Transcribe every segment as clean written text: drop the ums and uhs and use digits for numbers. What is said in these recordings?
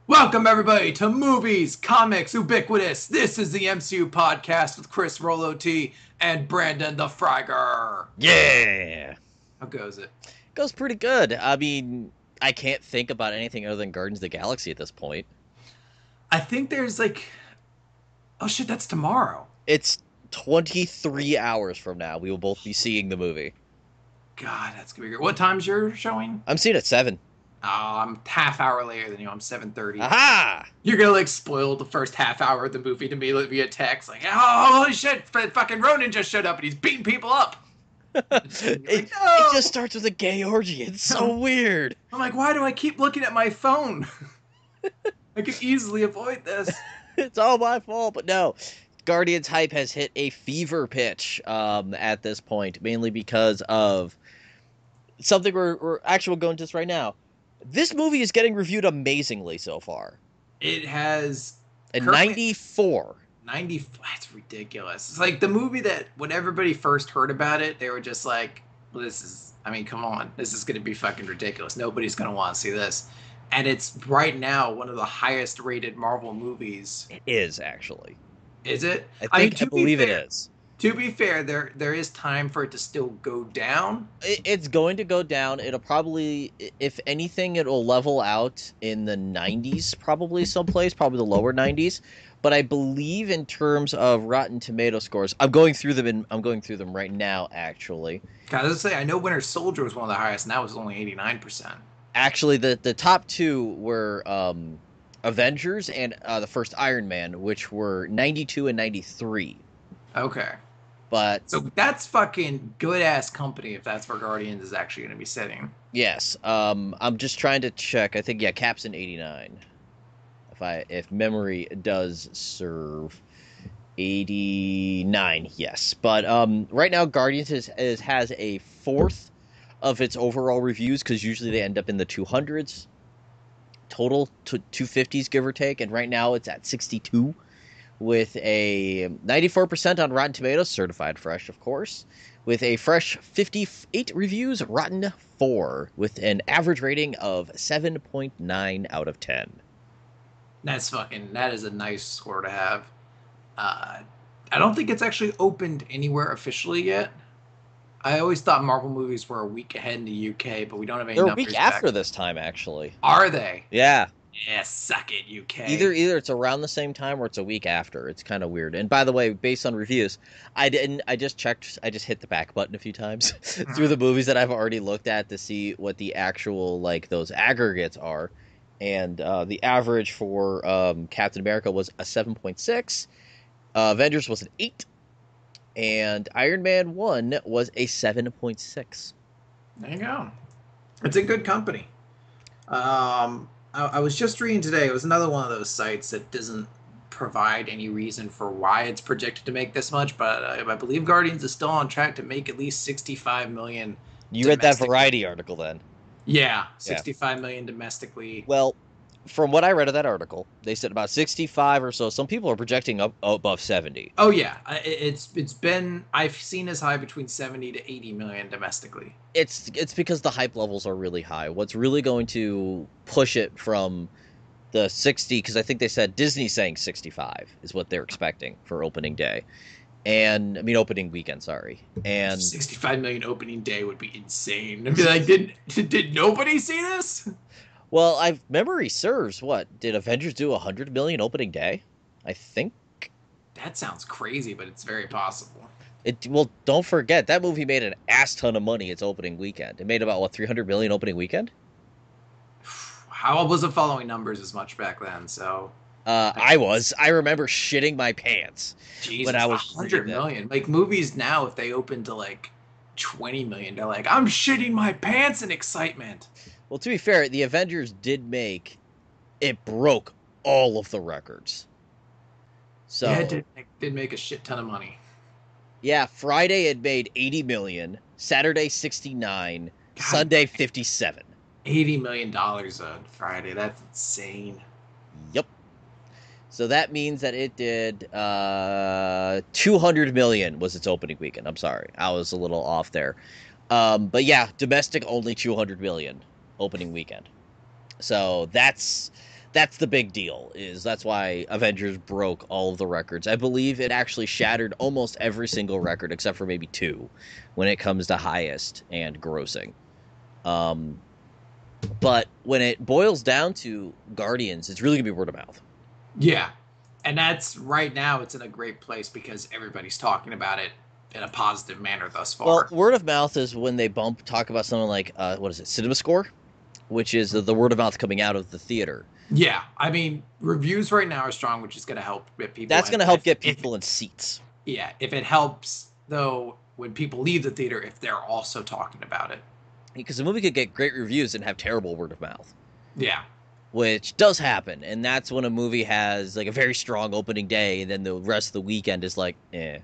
Welcome, everybody, to Movies, Comics, Ubiquitous. This is the MCU podcast with Chris Rollo T and Brandon the Frogger. Yeah. How goes it? Goes pretty good. I mean, I can't think about anything other than Guardians of the Galaxy at this point. I think there's oh shit, that's tomorrow. It's 23 hours from now. We will both be seeing the movie. God, that's gonna be great. What time's your showing? I'm seeing it at 7. Oh, I'm half hour later than you. I'm 7:30. Aha! You're gonna spoil the first half hour of the movie to me via text. Oh, holy shit, fucking Ronan just showed up and he's beating people up. It just starts with a gay orgy. It's so weird. I'm like, why do I keep looking at my phone? I could easily avoid this. It's all my fault, but no. Guardians hype has hit a fever pitch at this point, mainly because of something we're actually going to this right now. This movie is getting reviewed amazingly so far. It has a 94. 90. That's ridiculous. It's like the movie that when everybody first heard about it, they were just like, well, come on. This is going to be fucking ridiculous. Nobody's going to want to see this. And it's right now one of the highest rated Marvel movies. It is, actually. Is it? I believe it is. To be fair, there is time for it to still go down. It's going to go down. It'll probably, if anything, it'll level out in the 90s, probably someplace, probably the lower 90s. But I believe in terms of Rotten Tomato scores, I'm going through them right now, actually. God, I was gonna say, I know Winter Soldier was one of the highest, and that was only 89%. Actually, the top two were Avengers and the first Iron Man, which were 92 and 93. Okay. But so that's fucking good ass company if that's where Guardians is actually going to be sitting. Yes. I'm just trying to check. I think Cap's in 89. If memory does serve, 89. Yes. But right now Guardians has a fourth of its overall reviews, because usually they end up in the 200s total, to 250s give or take, and right now it's at 62. With a 94% on Rotten Tomatoes, certified fresh, of course, with a fresh 58 reviews, rotten 4, with an average rating of 7.9 out of 10. That is a nice score to have. I don't think it's actually opened anywhere officially yet. I always thought Marvel movies were a week ahead in the UK, but we don't have any numbers. They're a week after this time, actually. Are they? Yeah. Yeah, suck it, UK. Either it's around the same time or it's a week after. It's kind of weird. And by the way, based on reviews, I just hit the back button a few times through the movies that I've already looked at to see what the actual, those aggregates are. And the average for Captain America was a 7.6. Avengers was an 8. And Iron Man 1 was a 7.6. There you go. It's a good company. I was just reading today. It was another one of those sites that doesn't provide any reason for why it's projected to make this much, but I believe Guardians is still on track to make at least 65 million. You read that Variety article then? Yeah, 65 million domestically. Well, from what I read of that article, they said about 65 or so. Some people are projecting up above 70. Oh yeah, it's been, I've seen as high between 70 to 80 million domestically. It's because the hype levels are really high. What's really going to push it from the 60, because I think they said Disney's saying 65 is what they're expecting for opening day. And I mean opening weekend, sorry. And 65 million opening day would be insane. I'd be like, did nobody see this? Well, memory serves. What did Avengers do? 100 million opening day? I think. That sounds crazy, but it's very possible. Well, don't forget that movie made an ass ton of money its opening weekend. It made about 300 million opening weekend. I wasn't following numbers as much back then, so. I remember shitting my pants when I was 100 million. Like movies now, if they open to 20 million, they're like, I'm shitting my pants in excitement. Well, to be fair, the Avengers it broke all of the records. So yeah, it did make a shit ton of money. Yeah, Friday it made 80 million, Saturday 69, God, Sunday 57. $80 million on Friday. That's insane. Yep. So that means that it did 200 million was its opening weekend. I'm sorry. I was a little off there. But yeah, domestic only 200 million opening weekend. So that's That's the big deal. That's why Avengers broke all of the records. I believe it actually shattered almost every single record except for maybe two when it comes to highest and grossing. Um, but when it boils down to Guardians, it's really gonna be word of mouth. Yeah. And that's right now, it's in a great place because everybody's talking about it in a positive manner thus Well, far. word of mouth is when they talk about something like what is it, Cinema Score, which is the word of mouth coming out of the theater. Yeah. I mean, reviews right now are strong, which is going to help get people. That's going to And help get people in seats. Yeah. If it helps, though, when people leave the theater, if they're also talking about it. Because the movie could get great reviews and have terrible word of mouth. Yeah. Which does happen, and that's when a movie has like a very strong opening day, and then the rest of the weekend is like, eh.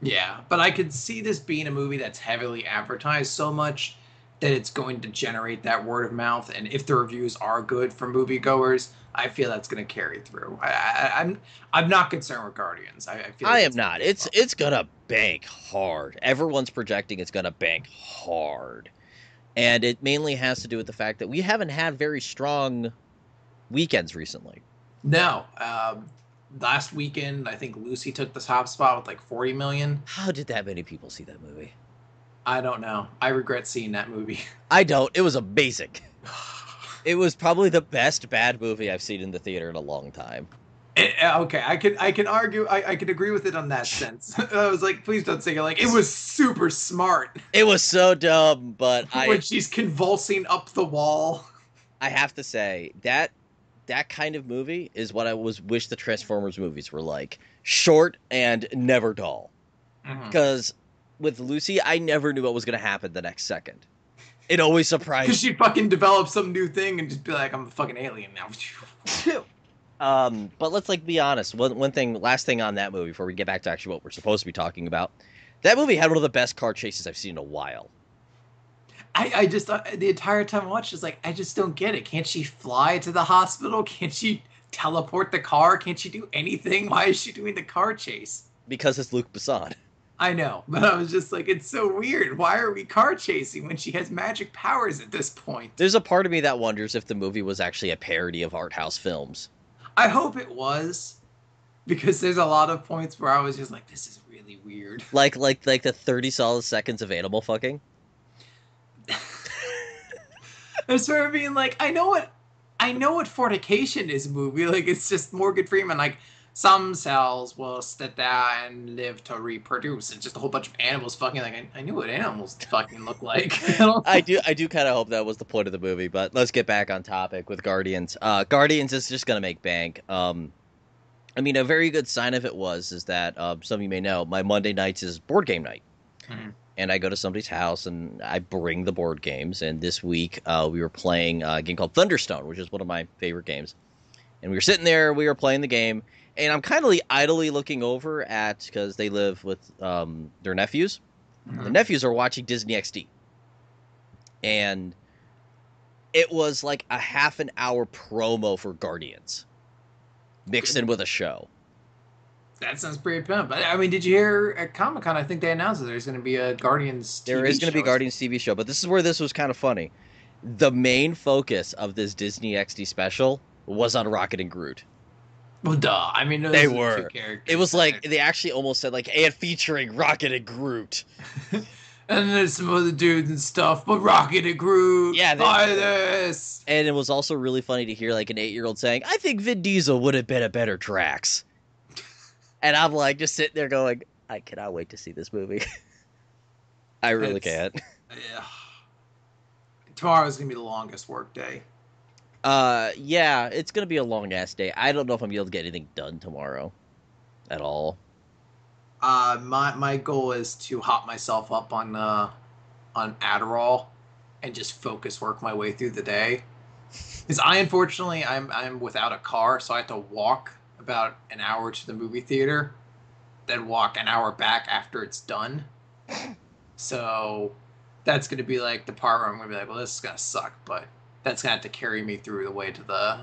Yeah, but I could see this being a movie that's heavily advertised so much that it's going to generate that word of mouth. And if the reviews are good for moviegoers, I feel that's going to carry through. I'm not concerned with Guardians. I feel I like am not. It's gonna bank hard. Everyone's projecting it's gonna bank hard, and it mainly has to do with the fact that we haven't had very strong weekends recently. No. Last weekend, I think Lucy took the top spot with like 40 million. How did that many people see that movie? I don't know. I regret seeing that movie. I don't. It was amazing. It was probably the best bad movie I've seen in the theater in a long time. Okay, I can argue. I can agree with it on that sense. I was like, please don't say it. Like, it was super smart. It was so dumb, but when she's convulsing up the wall. I have to say that kind of movie is what I wish the Transformers movies were like. Short and never dull. Because with Lucy, I never knew what was going to happen the next second. It always surprised me. Because she'd fucking develop some new thing and just be like, I'm a fucking alien now. But let's be honest. Last thing on that movie before we get back to actually what we're supposed to be talking about. That movie had one of the best car chases I've seen in a while. I just the entire time I watched, I just don't get it. Can't she fly to the hospital? Can't she teleport the car? Can't she do anything? Why is she doing the car chase? Because it's Luc Besson. I know, but I was just like, it's so weird. Why are we car chasing when she has magic powers at this point? There's a part of me that wonders if the movie was actually a parody of art house films. I hope it was, because there's a lot of points where I was just like, this is really weird. Like the 30 solid seconds of animal fucking. I'm sort of being like, I know what fornication is, movie. Like, it's just Morgan Freeman. Like, some cells will sit there and live to reproduce. It's just a whole bunch of animals fucking. Like, I knew what animals fucking look like. I do kind of hope that was the point of the movie. But let's get back on topic with Guardians. Guardians is just gonna make bank. I mean, a very good sign of it is that some of you may know my Monday nights is board game night. Mm-hmm. And I go to somebody's house and I bring the board games. And this week we were playing a game called Thunderstone, which is one of my favorite games. And we were sitting there, we were playing the game, and I'm kind of idly looking over at, because they live with their nephews. Mm-hmm. The nephews are watching Disney XD. And it was like a half an hour promo for Guardians mixed in with a show. That sounds pretty pimp. I mean, did you hear at Comic-Con, I think they announced that there's going to be a Guardians TV show. There is going to be a Guardians TV show, but this is where this was kind of funny. The main focus of this Disney XD special was on Rocket and Groot. Well, duh. I mean, they were. It was like, they actually almost said, like, and featuring Rocket and Groot. And there's some other dudes and stuff, but Rocket and Groot, buy this! And it was also really funny to hear, like, an 8-year-old saying, I think Vin Diesel would have been a better Drax. And I'm like, just sitting there going, I cannot wait to see this movie. I really can't. Yeah. Tomorrow's going to be the longest work day. Yeah, it's going to be a long-ass day. I don't know if I'm able to get anything done tomorrow at all. My goal is to hop myself up on Adderall and just focus work my way through the day. Because unfortunately, I'm without a car, so I have to walk about an hour to the movie theater, then walk an hour back after it's done. So that's going to be like the part where I'm going to be like, well, this is going to suck, but that's going to have to carry me through the way to the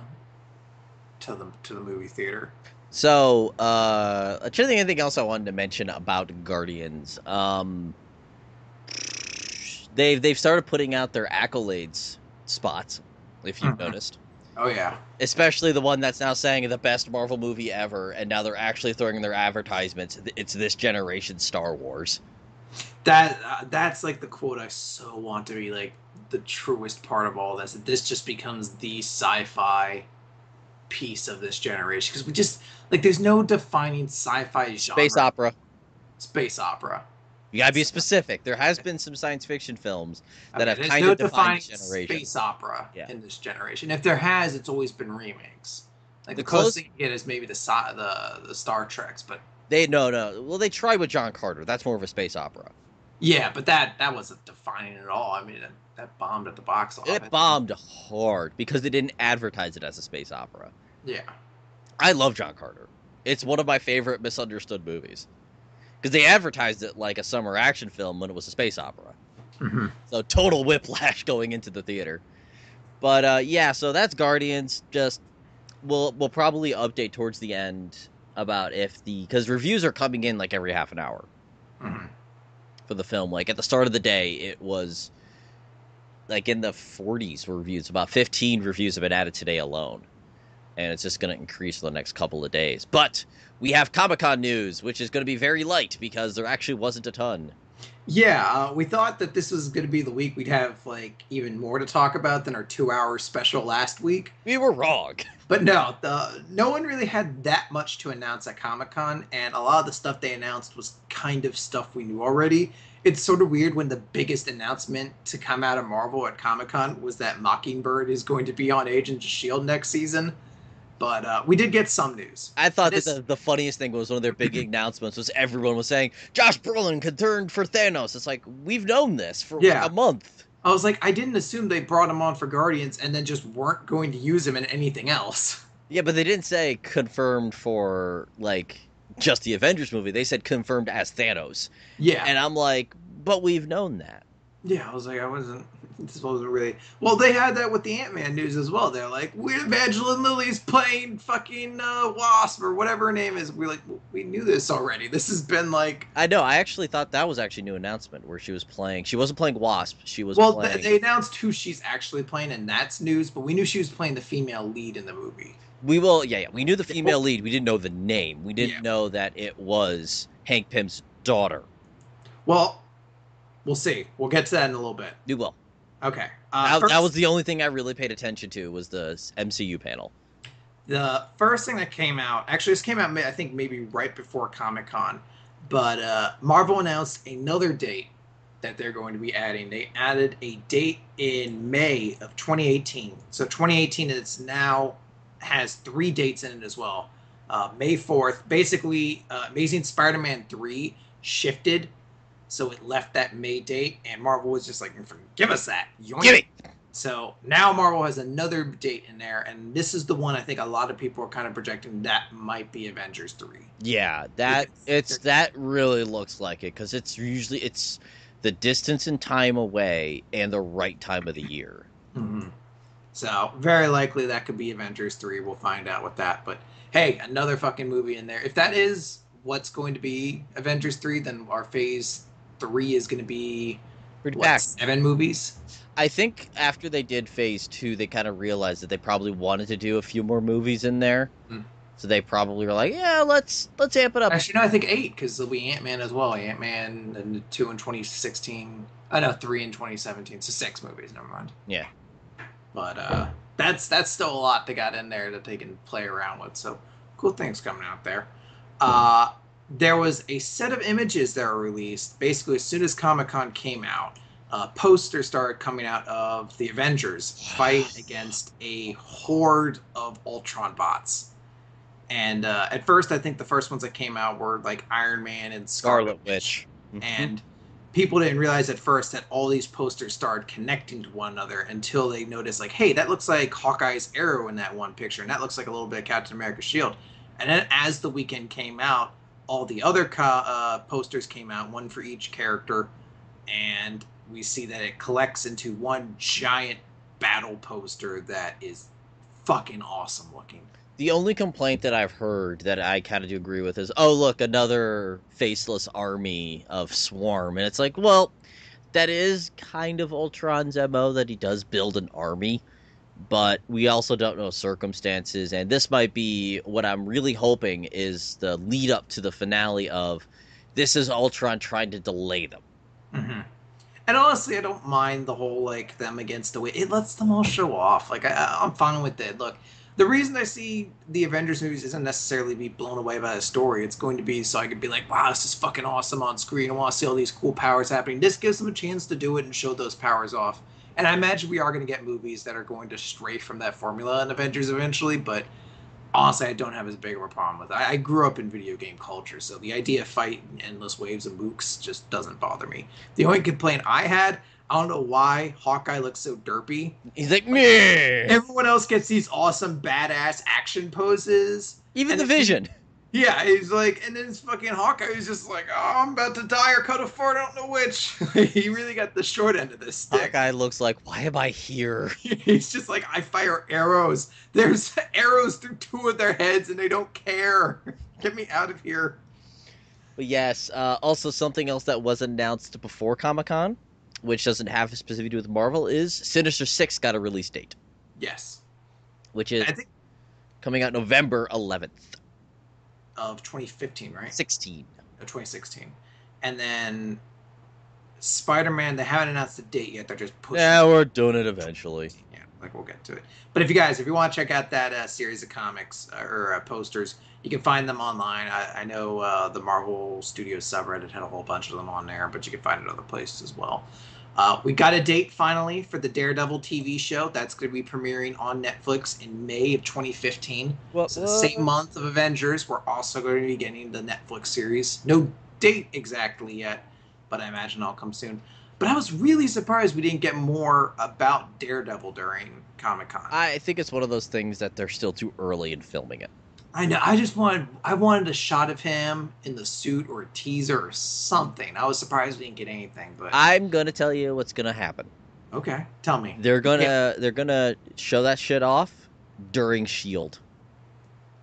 movie theater. So, anything else I wanted to mention about Guardians? They've started putting out their accolades spots, if you've noticed. Oh yeah. Especially the one that's now saying the best Marvel movie ever, and now they're actually throwing in their advertisements. It's this generation Star Wars. That's like the quote I so want to be like the truest part of all this. That this just becomes the sci-fi piece of this generation because we just like there's no defining sci-fi Space genre. opera. Space opera. You gotta be So, specific. There has been some science fiction films that okay, have there's kind no of defined this defining generation. space opera Yeah. in this generation. If there has, it's always been remakes. Like The the closest close thing you get is maybe the Star Treks, but they no. Well, they tried with John Carter. That's more of a space opera. yeah, but that wasn't defining at all. I mean, that bombed at the box It office. bombed hard because they didn't advertise it as a space opera. Yeah. I love John Carter. It's one of my favorite misunderstood movies because they advertised it like a summer action film when it was a space opera. Mm-hmm. So total whiplash going into the theater. But yeah, so that's Guardians. Just we'll probably update towards the end about if because reviews are coming in like every half an hour Mm-hmm. for the film. Like at the start of the day, it was like in the 40s for reviews. About 15 reviews have been added today alone, and it's just going to increase for the next couple of days. But we have Comic-Con news, which is going to be very light because there actually wasn't a ton. Yeah, we thought that this was going to be the week we'd have like even more to talk about than our 2 hour special last week. We were wrong. But no, no one really had that much to announce at Comic Con, and a lot of the stuff they announced was kind of stuff we knew already. It's sort of weird when the biggest announcement to come out of Marvel at Comic Con was that Mockingbird is going to be on Agents of S.H.I.E.L.D. next season. But we did get some news. I thought This, that the funniest thing was one of their big announcements was everyone was saying Josh Brolin confirmed for Thanos. It's like we've known this for yeah, like a month. I was like, I didn't assume they brought him on for Guardians and then just weren't going to use him in anything else. Yeah, but they didn't say confirmed for like just the Avengers movie. They said confirmed as Thanos. Yeah. And I'm like, but we've known that. Yeah, I was like, this wasn't really. Well, they had that with the Ant-Man news as well. They're like, we're Evangeline Lilly's playing fucking Wasp or whatever her name is. We're like, we knew this already. This has been like. I know. I actually thought that was actually a new announcement where she was playing. She wasn't playing Wasp. She was Well, playing. they announced who she's actually playing, and that's news. But we knew she was playing the female lead in the movie. We will. Yeah. We knew the female lead. We didn't know the name. We didn't Yeah. know that it was Hank Pym's daughter. Well, we'll see. We'll get to that in a little bit. You will. Okay. That was the only thing I really paid attention to was the MCU panel. The first thing that came out, actually, this came out, I think, maybe right before Comic-Con, but Marvel announced another date that they're going to be adding. They added a date in May of 2018. So 2018 is now has 3 dates in it as well. May 4th, basically, Amazing Spider-Man 3 shifted, so it left that May date, and Marvel was just like, give us that. Yoink. Give it! So now Marvel has another date in there, and this is the one I think a lot of people are kind of projecting that might be Avengers 3. Yeah, that really looks like it because it's the distance and time away and the right time of the year. Mm-hmm. So very likely that could be Avengers 3. We'll find out with that. But hey, another fucking movie in there. If that is what's going to be Avengers 3, then our Phase 3 is going to be Pretty packed. 7 movies? I think after they did Phase 2, they kind of realized that they probably wanted to do a few more movies in there. Mm. So they probably were like, yeah, let's amp it up. Actually, no, I think 8, because there'll be Ant-Man as well. Ant-Man and 2 in 2016. I know 3 in 2017. So 6 movies, never mind. Yeah. But that's still a lot they got in there that they can play around with. So cool things coming out there. There was a set of images that were released. Basically, as soon as Comic-Con came out, posters started coming out of the Avengers fighting against a horde of Ultron bots. And at first, I think the first ones that came out were like Iron Man and Scarlet Witch. And people didn't realize at first that all these posters started connecting to one another until they noticed, like, hey, that looks like Hawkeye's arrow in that one picture, and that looks like a little bit of Captain America's shield. And then as the weekend came out, all the other posters came out, one for each character, and we see that it collects into one giant battle poster that is fucking awesome looking. The only complaint that I've heard that I kind of do agree with is, oh, look, another faceless army of Swarm. And it's like, well, that is kind of Ultron's MO, that he does build an army. but we also don't know circumstances, and this might be what I'm really hoping is the lead up to the finale of this is Ultron trying to delay them. Hmm. And honestly, I don't mind the whole like them against the way it lets them all show off. Like I'm fine with it. Look, the reason I see the Avengers movies isn't necessarily be blown away by the story. It's going to be so I could be like, wow, this is fucking awesome on screen. I want to see all these cool powers happening. This gives them a chance to do it and show those powers off. And I imagine we are going to get movies that are going to stray from that formula in Avengers eventually, but honestly, I don't have as big of a problem with it. I grew up in video game culture, so the idea of fighting endless waves of mooks just doesn't bother me. The only complaint I had, I don't know why Hawkeye looks so derpy. He's like, meh. Everyone else gets these awesome, badass action poses. Even And the then Vision. yeah, he's like, and then it's fucking Hawkeye is just like, oh, I'm about to die or cut a fart, I don't know which. He really got the short end of this stick. Hawkeye looks like, why am I here? He's just like, I fire arrows. There's arrows through two of their heads and they don't care. Get me out of here. But yes, also something else that was announced before Comic-Con, which doesn't have specifically to do with Marvel, is Sinister Six got a release date, Yes. which is I think coming out November 11th. of 2015, right? 16. Of 2016. And then Spider-Man, they haven't announced the date yet. They're just pushing. Yeah, we're doing it eventually. Yeah, like we'll get to it. But if you want to check out that series of comics or posters, you can find them online. I know the Marvel Studios subreddit had a whole bunch of them on there, but you can find it other places as well. We got a date finally for the Daredevil TV show. That's going to be premiering on Netflix in May of 2015. Well, So the same month of Avengers, we're also going to be getting the Netflix series. No date exactly yet, but I imagine it'll come soon. But I was really surprised we didn't get more about Daredevil during Comic-Con. I think it's one of those things that they're still too early in filming it. I know. I wanted a shot of him in the suit or a teaser or something. I was surprised we didn't get anything. But I'm gonna tell you what's gonna happen. okay, tell me. They're gonna show that shit off during Shield.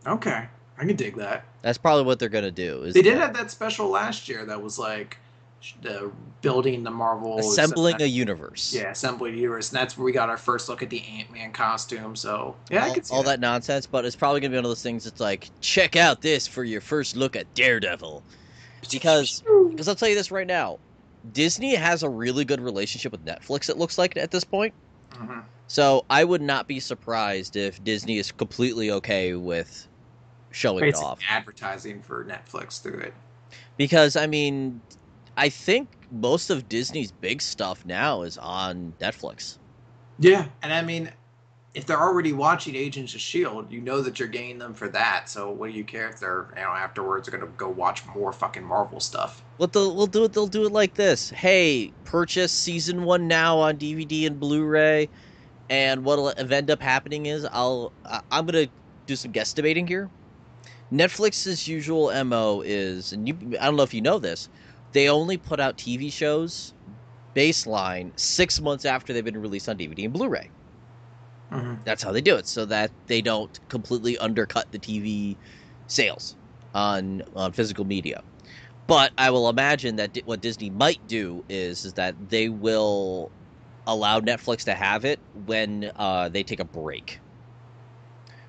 Okay, I can dig that. That's probably what they're gonna do. They did have that special last year that was like building the Marvel assembling a universe. Yeah, assembling a universe, and that's where we got our first look at the Ant-Man costume. So yeah, I could see all that nonsense, but it's probably gonna be one of those things that's like, check out this for your first look at Daredevil, because I'll tell you this right now, Disney has a really good relationship with Netflix. It looks like at this point. Mm-hmm. So I would not be surprised if Disney is completely okay with showing it off. Advertising for Netflix through it. Because, I mean, I think most of Disney's big stuff now is on Netflix. Yeah, and I mean, if they're already watching Agents of S.H.I.E.L.D., you know that you're getting them for that. So what do you care if they're, afterwards are going to go watch more fucking Marvel stuff? They'll do it like this. Hey, purchase season 1 now on DVD and Blu-ray. And what'll end up happening is I'm going to do some guesstimating here. Netflix's usual MO is, and I don't know if you know this, they only put out TV shows baseline 6 months after they've been released on DVD and Blu-ray. Mm-hmm. That's how they do it, so that they don't completely undercut the TV sales on physical media. But I will imagine that what Disney might do is that they will allow Netflix to have it when they take a break.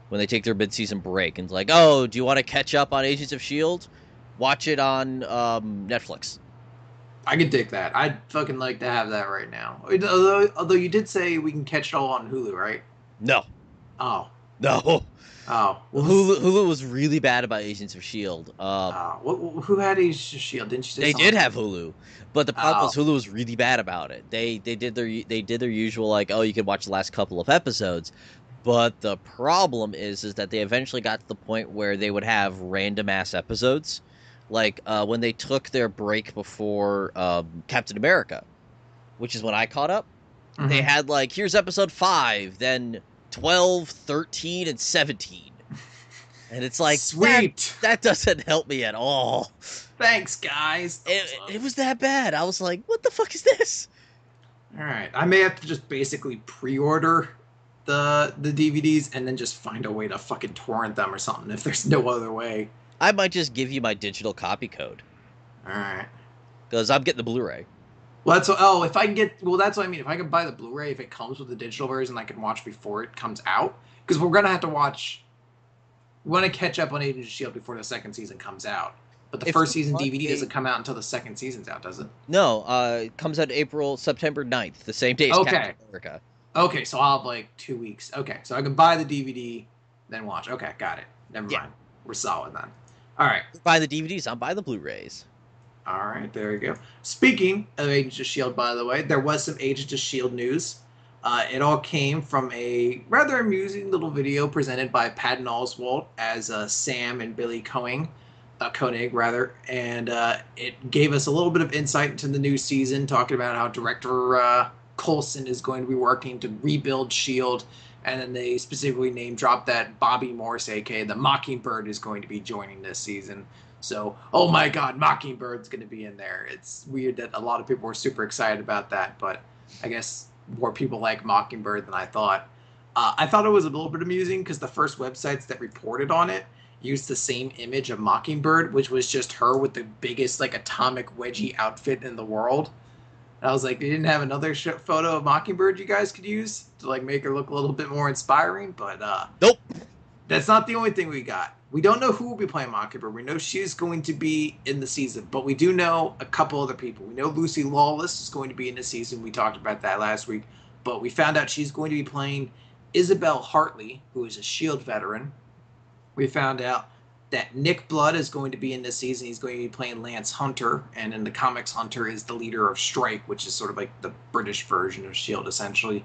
When they take their mid-season break. And it's like, oh, do you want to catch up on Agents of S.H.I.E.L.D.? Watch it on Netflix. I could dig that. I'd fucking like to have that right now. Although you did say we can catch it all on Hulu, right? No. Oh. No. Oh. Well, Hulu was really bad about Agents of S.H.I.E.L.D. Who had Agents of S.H.I.E.L.D.? Didn't you say They something? did have Hulu, but the problem was Hulu was really bad about it. They did their usual, like, oh, you can watch the last couple of episodes. But the problem is that they eventually got to the point where they would have random ass episodes, like when they took their break before Captain America, which is when I caught up. Mm-hmm. They had like, here's episode 5, then 12, 13, and 17, and it's like, sweet. That doesn't help me at all. Thanks, guys. It was that bad. I was like, what the fuck is this? All right, I may have to just basically pre-order the DVDs and then just find a way to fucking torrent them or something if there's no other way. I might just give you my digital copy code. All right. Because I'm getting the Blu-ray. Well, that's what, oh, if I can get, well, that's what I mean. If I can buy the Blu-ray, if it comes with the digital version, I can watch before it comes out. Because we're gonna have to watch. We want to catch up on Agents of Shield before the second season comes out. But the If first you season want DVD a doesn't come out until the second season's out, does it? no, it comes out September 9th, the same day as Okay. Captain America. Okay, so I'll have like 2 weeks. Okay, so I can buy the DVD, then watch. Okay, got it. Never Yeah, mind. We're solid then. All right. buy the DVDs. I'm buying the Blu-rays. All right, there we go. Speaking of Agents of S.H.I.E.L.D., by the way, there was some Agents of S.H.I.E.L.D. news. It all came from a rather amusing little video presented by Patton Oswalt as Sam and Billy Koenig, rather, and it gave us a little bit of insight into the new season, talking about how director Coulson is going to be working to rebuild S.H.I.E.L.D., and then they specifically name dropped that Bobby Morse, aka the Mockingbird, is going to be joining this season. So, oh my God, Mockingbird's going to be in there. It's weird that a lot of people were super excited about that, but I guess more people like Mockingbird than I thought. I thought it was a little bit amusing because the first websites that reported on it used the same image of Mockingbird, which was just her with the biggest like atomic wedgie outfit in the world. And I was like, they didn't have another photo of Mockingbird you guys could use to like make her look a little bit more inspiring, but Nope. that's not the only thing we got. We don't know who will be playing Mockingbird. We know she's going to be in the season, but we do know a couple other people. We know Lucy Lawless is going to be in the season. We talked about that last week, but we found out she's going to be playing Isabel Hartley, who is a S.H.I.E.L.D. veteran. We found out that Nick Blood is going to be in this season. He's going to be playing Lance Hunter, and in the comics, Hunter is the leader of Strike, which is sort of like the British version of S.H.I.E.L.D., essentially.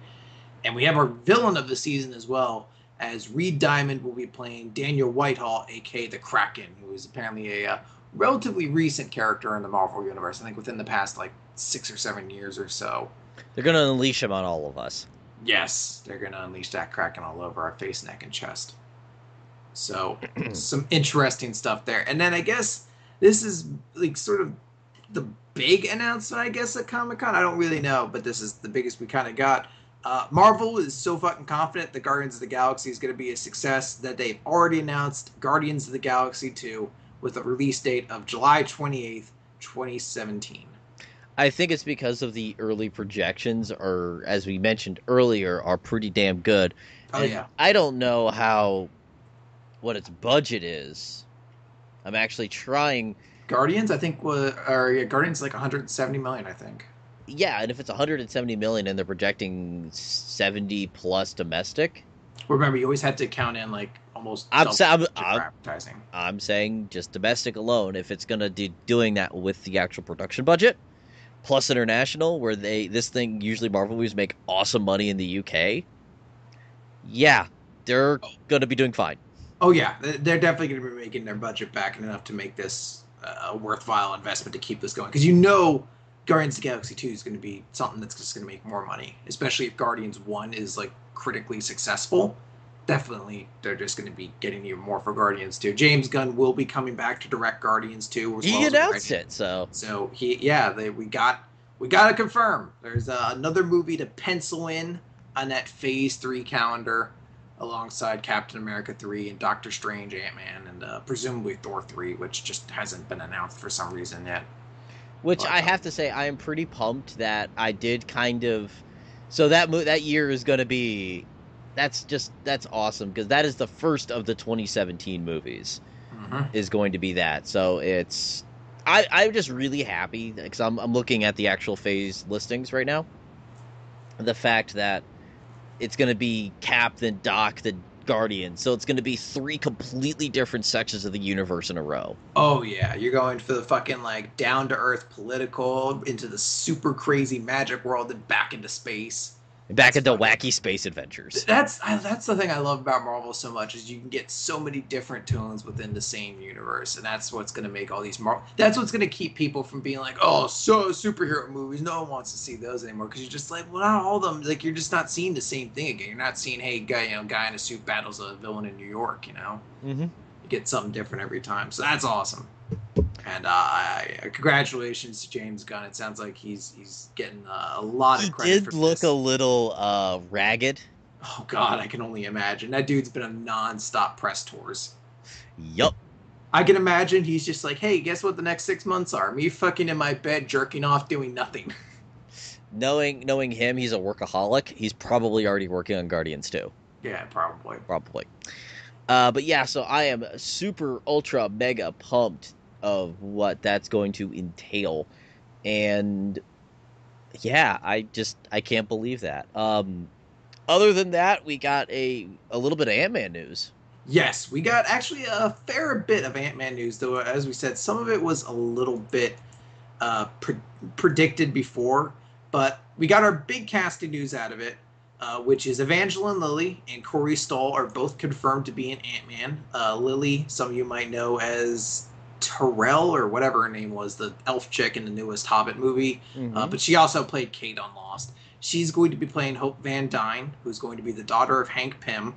And we have our villain of the season as well, as Reed Diamond will be playing Daniel Whitehall, aka the Kraken, who is apparently a relatively recent character in the Marvel Universe. I think within the past like 6 or 7 years or so. They're gonna unleash him on all of us. Yes, they're going to unleash that Kraken all over our face, neck, and chest. So, some interesting stuff there. And then I guess this is like sort of the big announcement, I guess, at Comic-Con. I don't really know, but this is the biggest we kind of got. Marvel is so fucking confident that Guardians of the Galaxy is going to be a success that they've already announced Guardians of the Galaxy 2 with a release date of July 28th, 2017. I think it's because of the early projections, or as we mentioned earlier, are pretty damn good. Oh, and yeah. I don't know what its budget is. I'm actually trying. Guardians, I think, Guardians like 170 million, I think. Yeah, and if it's 170 million and they're projecting 70 plus domestic, Remember, you always had to count in like almost I'm double for advertising. I'm saying just domestic alone. If it's gonna be doing that with the actual production budget plus international, where this thing usually Marvel movies make awesome money in the UK, yeah, they're gonna be doing fine. Oh yeah, they're definitely going to be making their budget back enough to make this a worthwhile investment to keep this going. Because Guardians of the Galaxy 2 is going to be something that's just going to make more money, especially if Guardians 1 is like critically successful. Definitely, they're just going to be getting even more for Guardians 2. James Gunn will be coming back to direct Guardians 2. He announced it, so we got to confirm. There's another movie to pencil in on that Phase 3 calendar, alongside Captain America 3 and Doctor Strange, Ant-Man, and presumably Thor 3, which just hasn't been announced for some reason yet. Which I have to say, I am pretty pumped that I did kind of. So that year is going to be. That's awesome, because that is the first of the 2017 movies. Mm-hmm. Is going to be that. So it's. I'm just really happy because I'm looking at the actual phase listings right now. The fact that it's going to be Cap, then Doc, then Guardian. So it's going to be 3 completely different sections of the universe in a row. Oh, yeah. You're going for the fucking, like, down-to-earth political, into the super crazy magic world, and back into space. Back into wacky space adventures. That's the thing I love about Marvel so much, is you can get so many different tones within the same universe, and that's what's going to make all these that's what's going to keep people from being like, oh, so superhero movies, no one wants to see those anymore, because you're just like, well, not all of them, like, you're just not seeing the same thing again. You're not seeing, hey, guy in a suit battles a villain in New York, you know? Mm-hmm. You get something different every time, so that's awesome. And congratulations to James Gunn. It sounds like he's getting a lot of credit. He did look a little ragged. Oh God, I can only imagine. That dude's been on non-stop press tours. Yup. I can imagine he's just like, hey, guess what the next 6 months are? Me fucking in my bed, jerking off, doing nothing. Knowing him, he's a workaholic. He's probably already working on Guardians too. Yeah, probably. Probably. But yeah, so I am super ultra mega pumped of what that's going to entail, and yeah, I can't believe that. Other than that, we got a little bit of Ant-Man news. Yes, we got actually a fair bit of Ant-Man news, though. As we said, some of it was a little bit predicted before, but we got our big casting news out of it, which is Evangeline Lilly and Corey Stoll are both confirmed to be in Ant-Man. Lily, some of you might know as Terrell or whatever her name was, the elf chick in the newest Hobbit movie, but she also played Kate on Lost. She's going to be playing Hope Van Dyne, who's going to be the daughter of Hank Pym.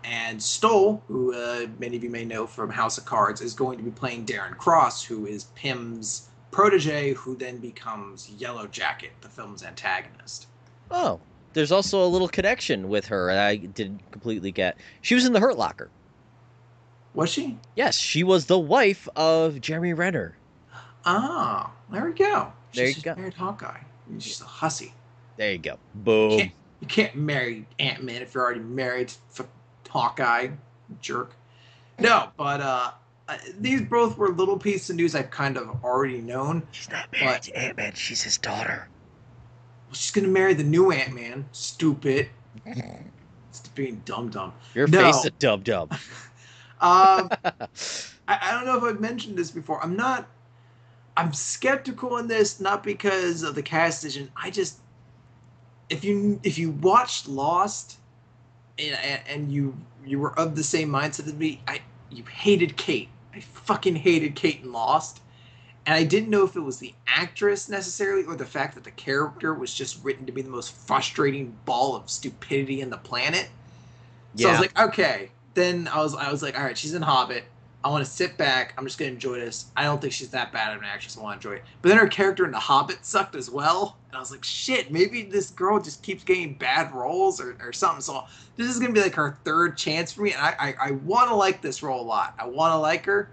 And Stoll, who many of you may know from House of Cards, is going to be playing Darren Cross, who is Pym's protege, who then becomes Yellow Jacket, the film's antagonist. Oh, there's also a little connection with her I didn't completely get. She was in the Hurt Locker. Was she? Yes, she was the wife of Jeremy Renner. Ah, there we go. There She's you go. married Hawkeye. She's a hussy. There you go. Boom. You can't marry Ant-Man if you're already married to Hawkeye, jerk. No, but these both were little pieces of news I've kind of already known. She's not married to Ant-Man. She's his daughter. Well, she's going to marry the new Ant-Man. Stupid. It's being dumb. Your face is dumb. I don't know if I've mentioned this before. I'm skeptical in this, not because of the cast decision. If you watched Lost and you were of the same mindset as me, you hated Kate. I fucking hated Kate in Lost. And I didn't know if it was the actress necessarily or the fact that the character was just written to be the most frustrating ball of stupidity in the planet. So I was like, okay. Then I was like, all right, she's in Hobbit. I want to sit back. I'm just going to enjoy this. I don't think she's that bad of an actress. I want to enjoy it. But then her character in The Hobbit sucked as well. And I was like, shit, maybe this girl just keeps getting bad roles or something. So this is going to be like her third chance for me. And I want to like this role a lot. I want to like her.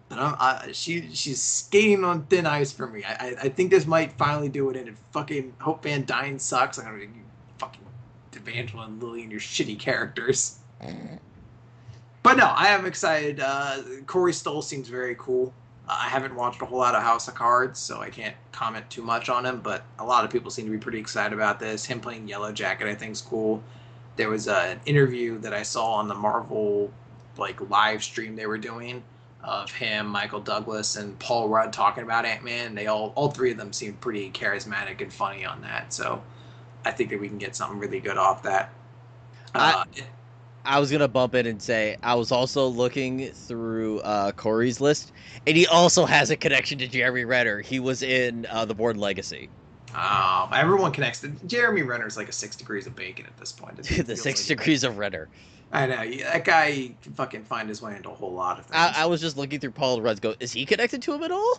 But she's skating on thin ice for me. I think this might finally do it. And fucking Hope Van Dyne sucks. I'm going to fucking Evangeline Lilly and your shitty characters. But no, I am excited. Corey Stoll seems very cool. I haven't watched a whole lot of House of Cards, so I can't comment too much on him, but a lot of people seem to be pretty excited about this. Him playing Yellow Jacket, I think, is cool. There was an interview that I saw on the Marvel live stream they were doing of him, Michael Douglas, and Paul Rudd talking about Ant-Man, and they all three of them seemed pretty charismatic and funny on that, so I think that we can get something really good off that. I was going to bump in and say, I was also looking through Corey's list, and he also has a connection to Jeremy Renner. He was in The Bourne Legacy. Everyone connects. Jeremy Renner's like a 6 degrees of bacon at this point. The 6 degrees of Renner. I know. That guy can fucking find his way into a whole lot of things. I was just looking through Paul Rudd's go, is he connected to him at all?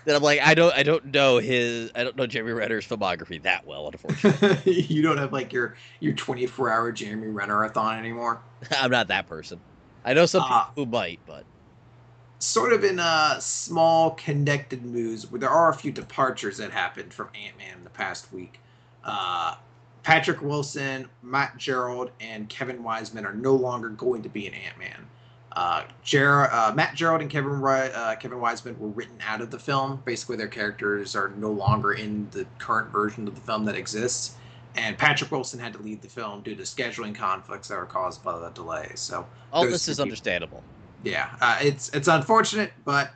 Then I'm like, I don't know Jeremy Renner's filmography that well, unfortunately. You don't have your 24-hour Jeremy Renner-a-thon anymore? I'm not that person. I know some people who might, but sort of in small connected news, where there are a few departures that happened from Ant-Man in the past week. Patrick Wilson, Matt Gerald, and Kevin Wiseman are no longer going to be in Ant-Man. Matt Gerald and Kevin Wiseman were written out of the film. Basically, their characters are no longer in the current version of the film that exists. And Patrick Wilson had to leave the film due to scheduling conflicts that were caused by the delay. So all this is understandable. Yeah, it's unfortunate, but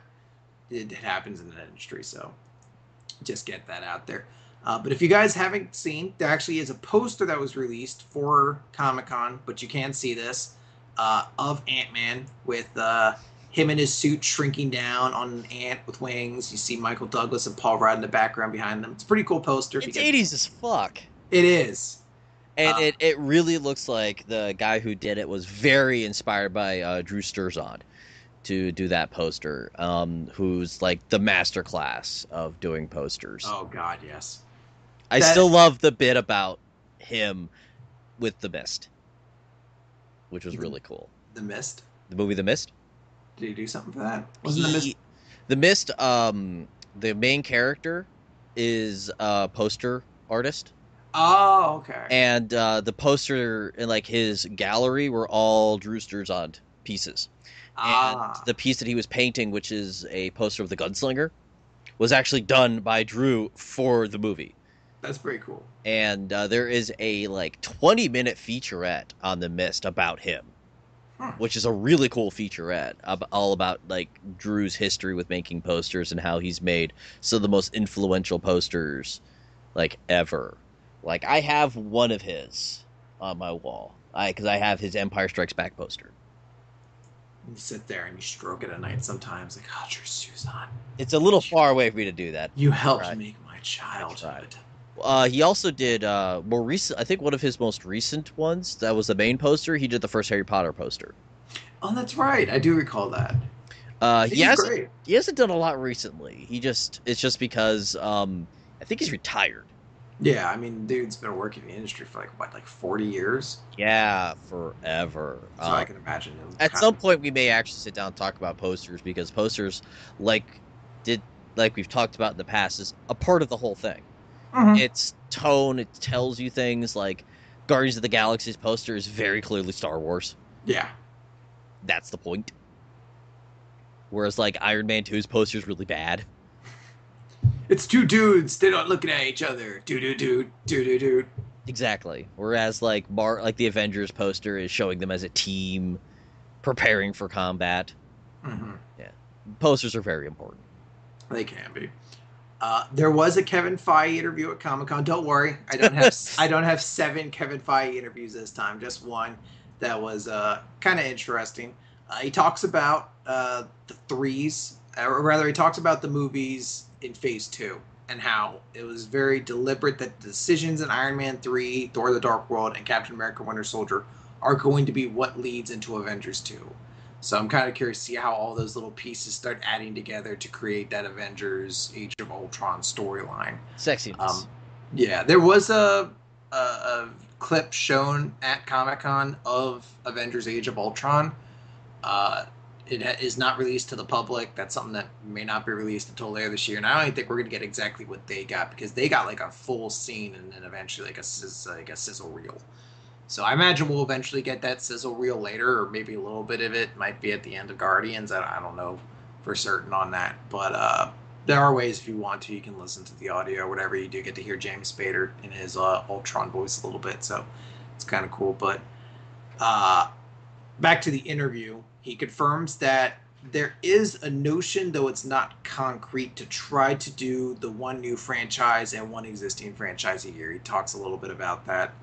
it happens in the industry. So just get that out there. But if you guys haven't seen, there actually is a poster that was released for Comic-Con, but you can see this. Of Ant-Man with him in his suit shrinking down on an ant with wings. You see Michael Douglas and Paul Rudd in the background behind them. It's a pretty cool poster. It's 80s as fuck. It is. And it really looks like the guy who did it was very inspired by Drew Sturzon to do that poster, who's like the master class of doing posters. Oh, God, yes. I still love the bit about him with The Mist, which was really cool. The Mist? The movie The Mist? Did he do something for that? Wasn't The Mist? The Mist, the main character is a poster artist, Oh, okay. and the poster in like his gallery were all Drew Struzan pieces. And Ah, the piece that he was painting, which is a poster of the Gunslinger, was actually done by Drew for the movie. that's pretty cool. And there is a like 20-minute featurette on the Mist about him, Hmm. which is a really cool featurette, all about like Drew's history with making posters and how he's made some of the most influential posters like ever. Like I have one of his on my wall, because I have his Empire Strikes Back poster. You sit there and you stroke it at night sometimes, like, oh, your shoes on. It's a little far away for me to do that. You helped Right. make my I tried. childhood. He also did more recent. I think one of his most recent ones that was the main poster. He did the first Harry Potter poster. Oh, that's right. I do recall that. He He's hasn't great. he hasn't done a lot recently. It's just because I think he's retired. Yeah, I mean, dude's been working in the industry for like what, like 40 years. Yeah, forever. So I can imagine him. At some point, we may actually sit down and talk about posters because posters, like did like we've talked about in the past, is a part of the whole thing. Mhm. Its tone, it tells you things like Guardians of the Galaxy's poster is very clearly Star Wars. Yeah. That's the point. Whereas like Iron Man 2's poster is really bad. It's two dudes. They're not looking at each other. Dude. Exactly. Whereas like like the Avengers poster is showing them as a team preparing for combat. Mm-hmm. Yeah. Posters are very important. They can be. There was a Kevin Feige interview at Comic-Con. Don't worry, I don't have 7 Kevin Feige interviews this time. Just one that was kind of interesting. He talks about the threes, or rather, he talks about the movies in Phase 2 and how it was very deliberate that the decisions in Iron Man 3, Thor: The Dark World, and Captain America: Winter Soldier are going to be what leads into Avengers 2. So I'm kind of curious to see how all those little pieces start adding together to create that Avengers Age of Ultron storyline. Sexiness. Yeah, there was a clip shown at Comic-Con of Avengers Age of Ultron. It is not released to the public. That's something that may not be released until later this year. And I don't even think we're going to get exactly what they got because they got like a full scene and then eventually like a sizzle reel. So I imagine we'll eventually get that sizzle reel later, or maybe a little bit of it might be at the end of Guardians. I don't know for certain on that, but there are ways if you want to, you can listen to the audio or whatever. You do get to hear James Spader in his Ultron voice a little bit, so it's kind of cool. But back to the interview, he confirms that there is a notion, though it's not concrete, to try to do the one new franchise and one existing franchise a year. He talks a little bit about that.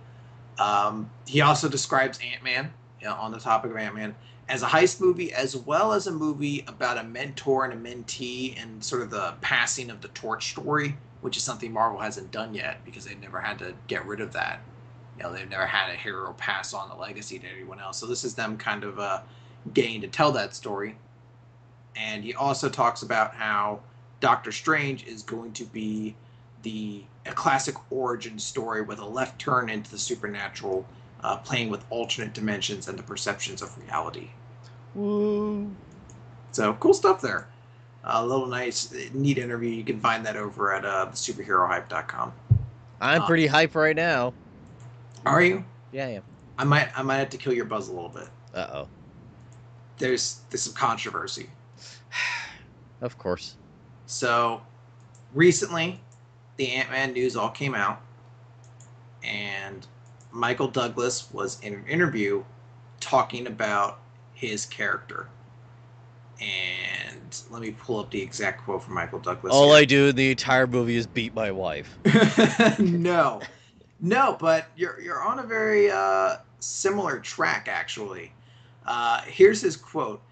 He also describes Ant-Man, on the topic of Ant-Man, as a heist movie as well as a movie about a mentor and a mentee and sort of the passing of the torch story, which is something Marvel hasn't done yet because they've never had to get rid of that. They've never had a hero pass on the legacy to anyone else. So this is them kind of getting to tell that story. And he also talks about how Doctor Strange is going to be a classic origin story with a left turn into the supernatural, playing with alternate dimensions and the perceptions of reality. Woo. So cool stuff there. A little nice, neat interview. You can find that over at superherohype.com. I'm pretty hype right now. Are you? Yeah, I am. I might have to kill your buzz a little bit. Uh-oh. There's some controversy. Of course. So recently, the Ant-Man news all came out, and Michael Douglas was in an interview talking about his character. And let me pull up the exact quote from Michael Douglas. All I do in the entire movie is beat my wife. No, but you're on a very similar track, actually. Here's his quote.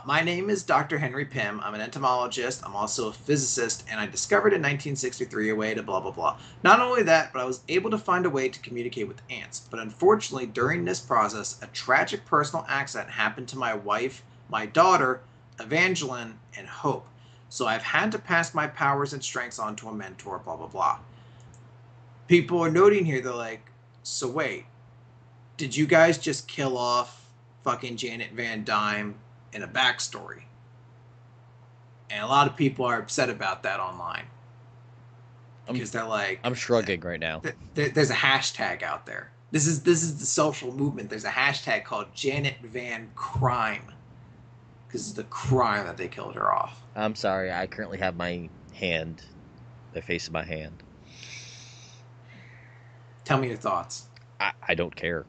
My name is Dr. Henry Pym. I'm an entomologist. I'm also a physicist, and I discovered in 1963 a way to blah, blah, blah. Not only that, but I was able to find a way to communicate with ants. But unfortunately, during this process, a tragic personal accident happened to my wife, my daughter, Evangeline, and Hope. So I've had to pass my powers and strengths on to a mentor, blah, blah, blah. People are noting here, they're like, so wait, did you guys just kill off fucking Janet Van Dyne in a backstory? And a lot of people are upset about that online. because they're like, I'm shrugging right now. there's a hashtag out there. This is the social movement. There's a hashtag called Janet Van Crime because it's the crime that they killed her off. I'm sorry. I currently have my hand, the face of my hand. Tell me your thoughts. I don't care.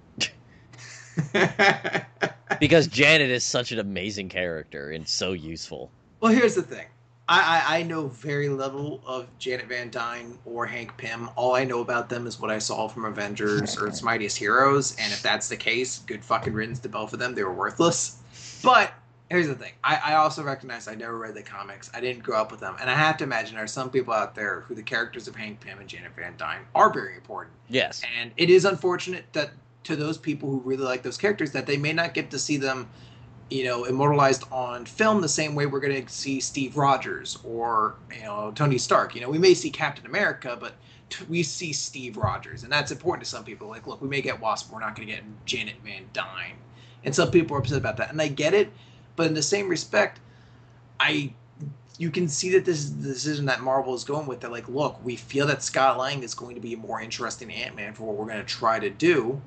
Because Janet is such an amazing character and so useful. Well, here's the thing. I know very little of Janet Van Dyne or Hank Pym. All I know about them is what I saw from Avengers or Its Mightiest Heroes, and if that's the case, good fucking riddance to both of them. They were worthless. But here's the thing. I also recognize I never read the comics. I didn't grow up with them. And I have to imagine there are some people out there who the characters of Hank Pym and Janet Van Dyne are very important. Yes. And it is unfortunate that to those people who really like those characters that they may not get to see them, immortalized on film the same way we're going to see Steve Rogers or, Tony Stark. We may see Captain America, but we see Steve Rogers. And that's important to some people. Like, look, we may get Wasp, but we're not going to get Janet Van Dyne. And some people are upset about that. And I get it. But in the same respect, you can see that this is the decision that Marvel is going with. They're like, look, we feel that Scott Lang is going to be a more interesting Ant-Man for what we're going to try to do.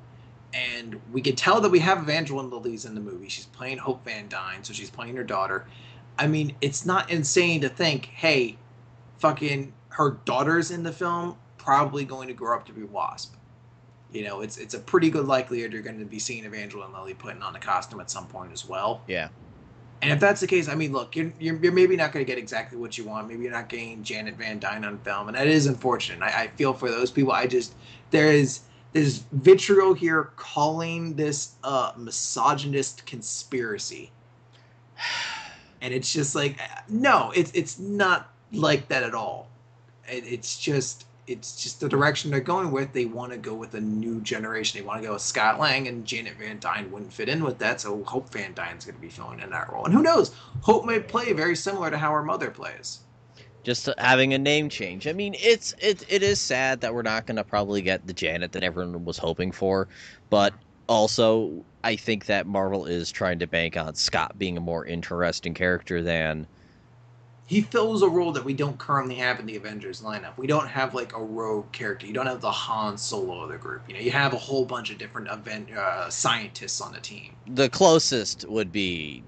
And we can tell that we have Evangeline Lilly's in the movie. She's playing Hope Van Dyne, so she's playing her daughter. I mean, it's not insane to think, hey, fucking her daughter's in the film, probably going to grow up to be Wasp. It's a pretty good likelihood you're going to be seeing Evangeline Lilly putting on a costume at some point as well. Yeah. And if that's the case, I mean, look, you're maybe not going to get exactly what you want. Maybe you're not getting Janet Van Dyne on film, and that is unfortunate. I feel for those people. There's vitriol here calling this a misogynist conspiracy. And it's just like, no, it's not like that at all. It's just the direction they're going with. They want to go with a new generation. They want to go with Scott Lang, and Janet Van Dyne wouldn't fit in with that, so Hope Van Dyne's going to be filling in that role. And who knows? Hope may play very similar to how her mother plays. Just having a name change. I mean, it is sad that we're not going to probably get the Janet that everyone was hoping for, but also I think that Marvel is trying to bank on Scott being a more interesting character than... He fills a role that we don't currently have in the Avengers lineup. We don't have like a rogue character. You don't have the Han Solo of the group. You have a whole bunch of different scientists on the team. The closest would be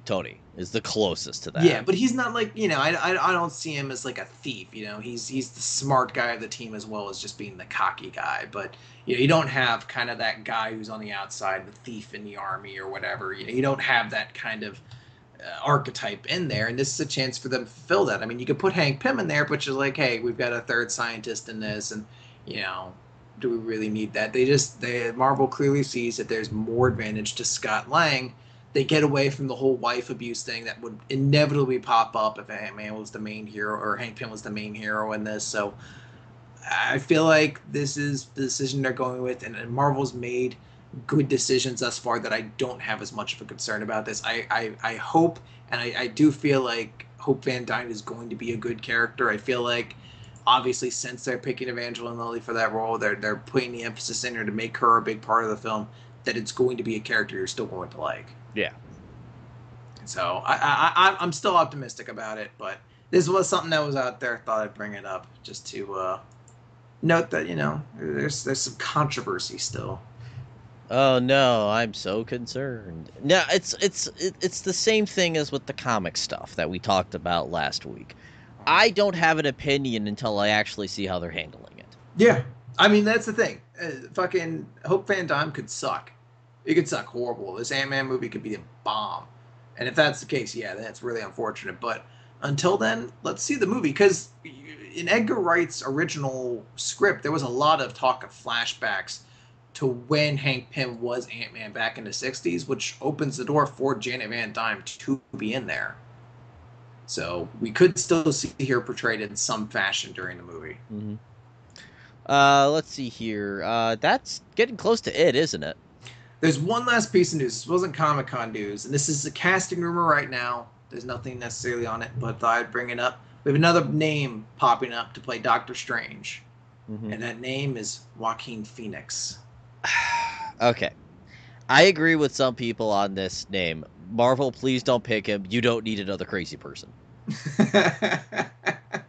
Tony. Is the closest to that. Yeah, but he's not like, I don't see him as like a thief, He's the smart guy of the team as well as just being the cocky guy. But, you don't have kind of that guy who's on the outside, the thief in the army or whatever. You don't have that kind of archetype in there, and this is a chance for them to fill that. I mean, you could put Hank Pym in there, but you're like, hey, we've got a third scientist in this, and, do we really need that? Marvel clearly sees that there's more advantage to Scott Lang. They get away from the whole wife abuse thing that would inevitably pop up if Ant-Man was the main hero or Hank Pym was the main hero in this. So I feel like this is the decision they're going with, and Marvel's made good decisions thus far that I don't have as much of a concern about this. I hope, and I do feel like Hope Van Dyne is going to be a good character. I feel like, obviously, since they're picking Evangeline Lilly for that role, they're putting the emphasis in her to make her a big part of the film, that it's going to be a character you're still going to like. Yeah. So I'm still optimistic about it, but this was something that was out there. Thought I'd bring it up just to note that there's some controversy still. Oh no, I'm so concerned. No, it's the same thing as with the comic stuff that we talked about last week. I don't have an opinion until I actually see how they're handling it. Yeah, I mean that's the thing. Fucking Hope Van Dyne could suck. It could suck horrible. This Ant-Man movie could be a bomb. And if that's the case, yeah, that's really unfortunate. But until then, let's see the movie. Because in Edgar Wright's original script, there was a lot of talk of flashbacks to when Hank Pym was Ant-Man back in the 60s, which opens the door for Janet Van Dyne to be in there. So we could still see her portrayed in some fashion during the movie. Mm-hmm. Let's see here. That's getting close to it, isn't it? There's one last piece of news. This wasn't Comic-Con news, and this is a casting rumor right now. There's nothing necessarily on it, but thought I'd bring it up. We have another name popping up to play Doctor Strange, and that name is Joaquin Phoenix. Okay. I agree with some people on this name. Marvel, please don't pick him. You don't need another crazy person.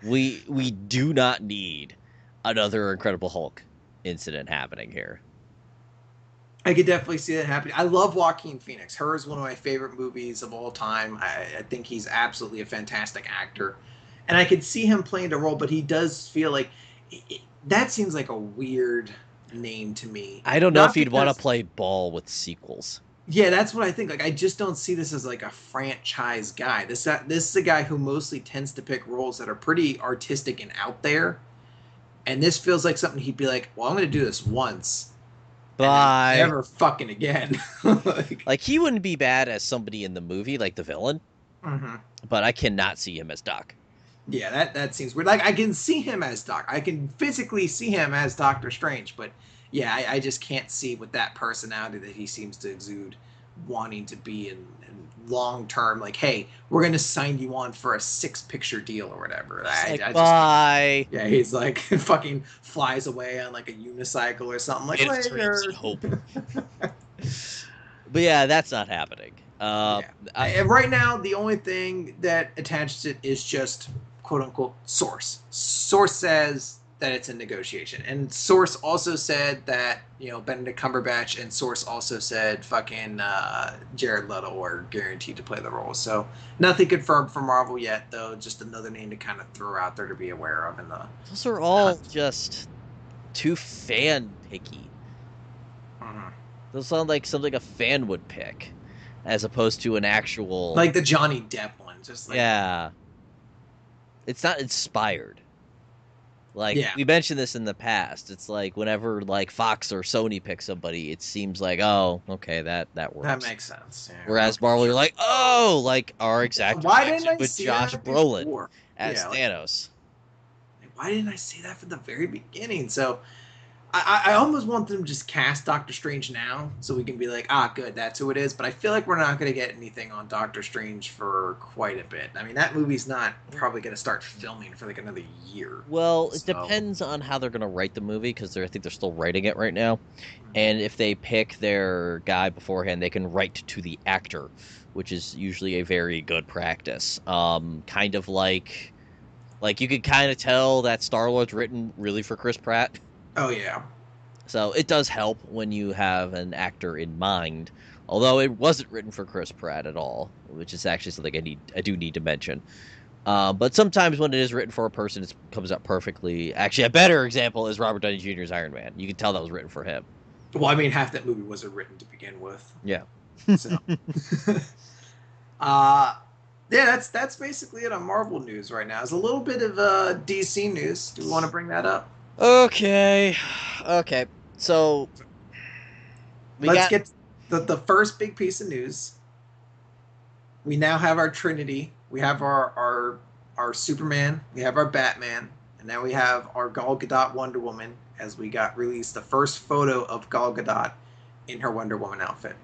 We do not need another Incredible Hulk incident happening here. I could definitely see that happening. I love Joaquin Phoenix. Her is one of my favorite movies of all time. I think he's absolutely a fantastic actor, and I could see him playing the role. But he does feel like that seems like a weird name to me. I don't know Not if he'd want to because play ball with sequels. yeah, that's what I think. Like I just don't see this as like a franchise guy. This is a guy who mostly tends to pick roles that are pretty artistic and out there. And this feels like something he'd be like, "Well, I'm going to do this once." And then Bye. never fucking again. Like he wouldn't be bad as somebody in the movie, like the villain, Mhm. but I cannot see him as Doc. Yeah, that seems weird. Like I can see him as Doc. I can physically see him as Doctor Strange, but yeah, I just can't see with that personality that he seems to exude, wanting to be in long term. Like, hey, we're gonna sign you on for a 6-picture deal or whatever. Like, I just bye. yeah, he's like fucking flies away on like a unicycle or something. Like It's later. hope. But yeah, that's not happening. Yeah. And right now, the only thing that attaches it is just quote unquote source. Source says that it's in negotiation, and source also said that Benedict Cumberbatch, and source also said fucking Jared Leto are guaranteed to play the role. So nothing confirmed for Marvel yet, though. Just another name to kind of throw out there to be aware of. In the Those are all just too fan picky. Mhm. Those sound like something a fan would pick, as opposed to an actual like the Johnny Depp one, just like yeah. It's not inspired. Like yeah. we mentioned this in the past. It's like whenever like Fox or Sony picks somebody, it seems like, oh, okay, that works. That makes sense. Yeah. Whereas Marvel, you're like, oh, like our exact Why didn't reaction I with see Josh that Brolin before? as Yeah, like, Thanos. why didn't I see that from the very beginning? So I almost want them to just cast Doctor Strange now so we can be like, good, that's who it is. But I feel like we're not going to get anything on Doctor Strange for quite a bit. I mean, that movie's not probably going to start filming for like another year. Well, it So, depends on how they're going to write the movie because I think they're still writing it right now. And if they pick their guy beforehand, they can write to the actor, which is usually a very good practice. Kind of like you could kind of tell that Star-Lord's written really for Chris Pratt. oh, yeah. So it does help when you have an actor in mind, although it wasn't written for Chris Pratt at all, which is actually something I do need to mention. But sometimes when it is written for a person, it comes out perfectly. Actually, a better example is Robert Downey Jr.'s Iron Man. You can tell that was written for him. Well, I mean, half that movie wasn't written to begin with. Yeah. So, yeah, that's basically it on Marvel news right now. It's a little bit of DC news. Do we want to bring that up? Okay. So Let's get the first big piece of news. We now have our Trinity. We have our Superman. We have our Batman, and now we have our Gal Gadot Wonder Woman. As we got released the first photo of Gal Gadot in her Wonder Woman outfit.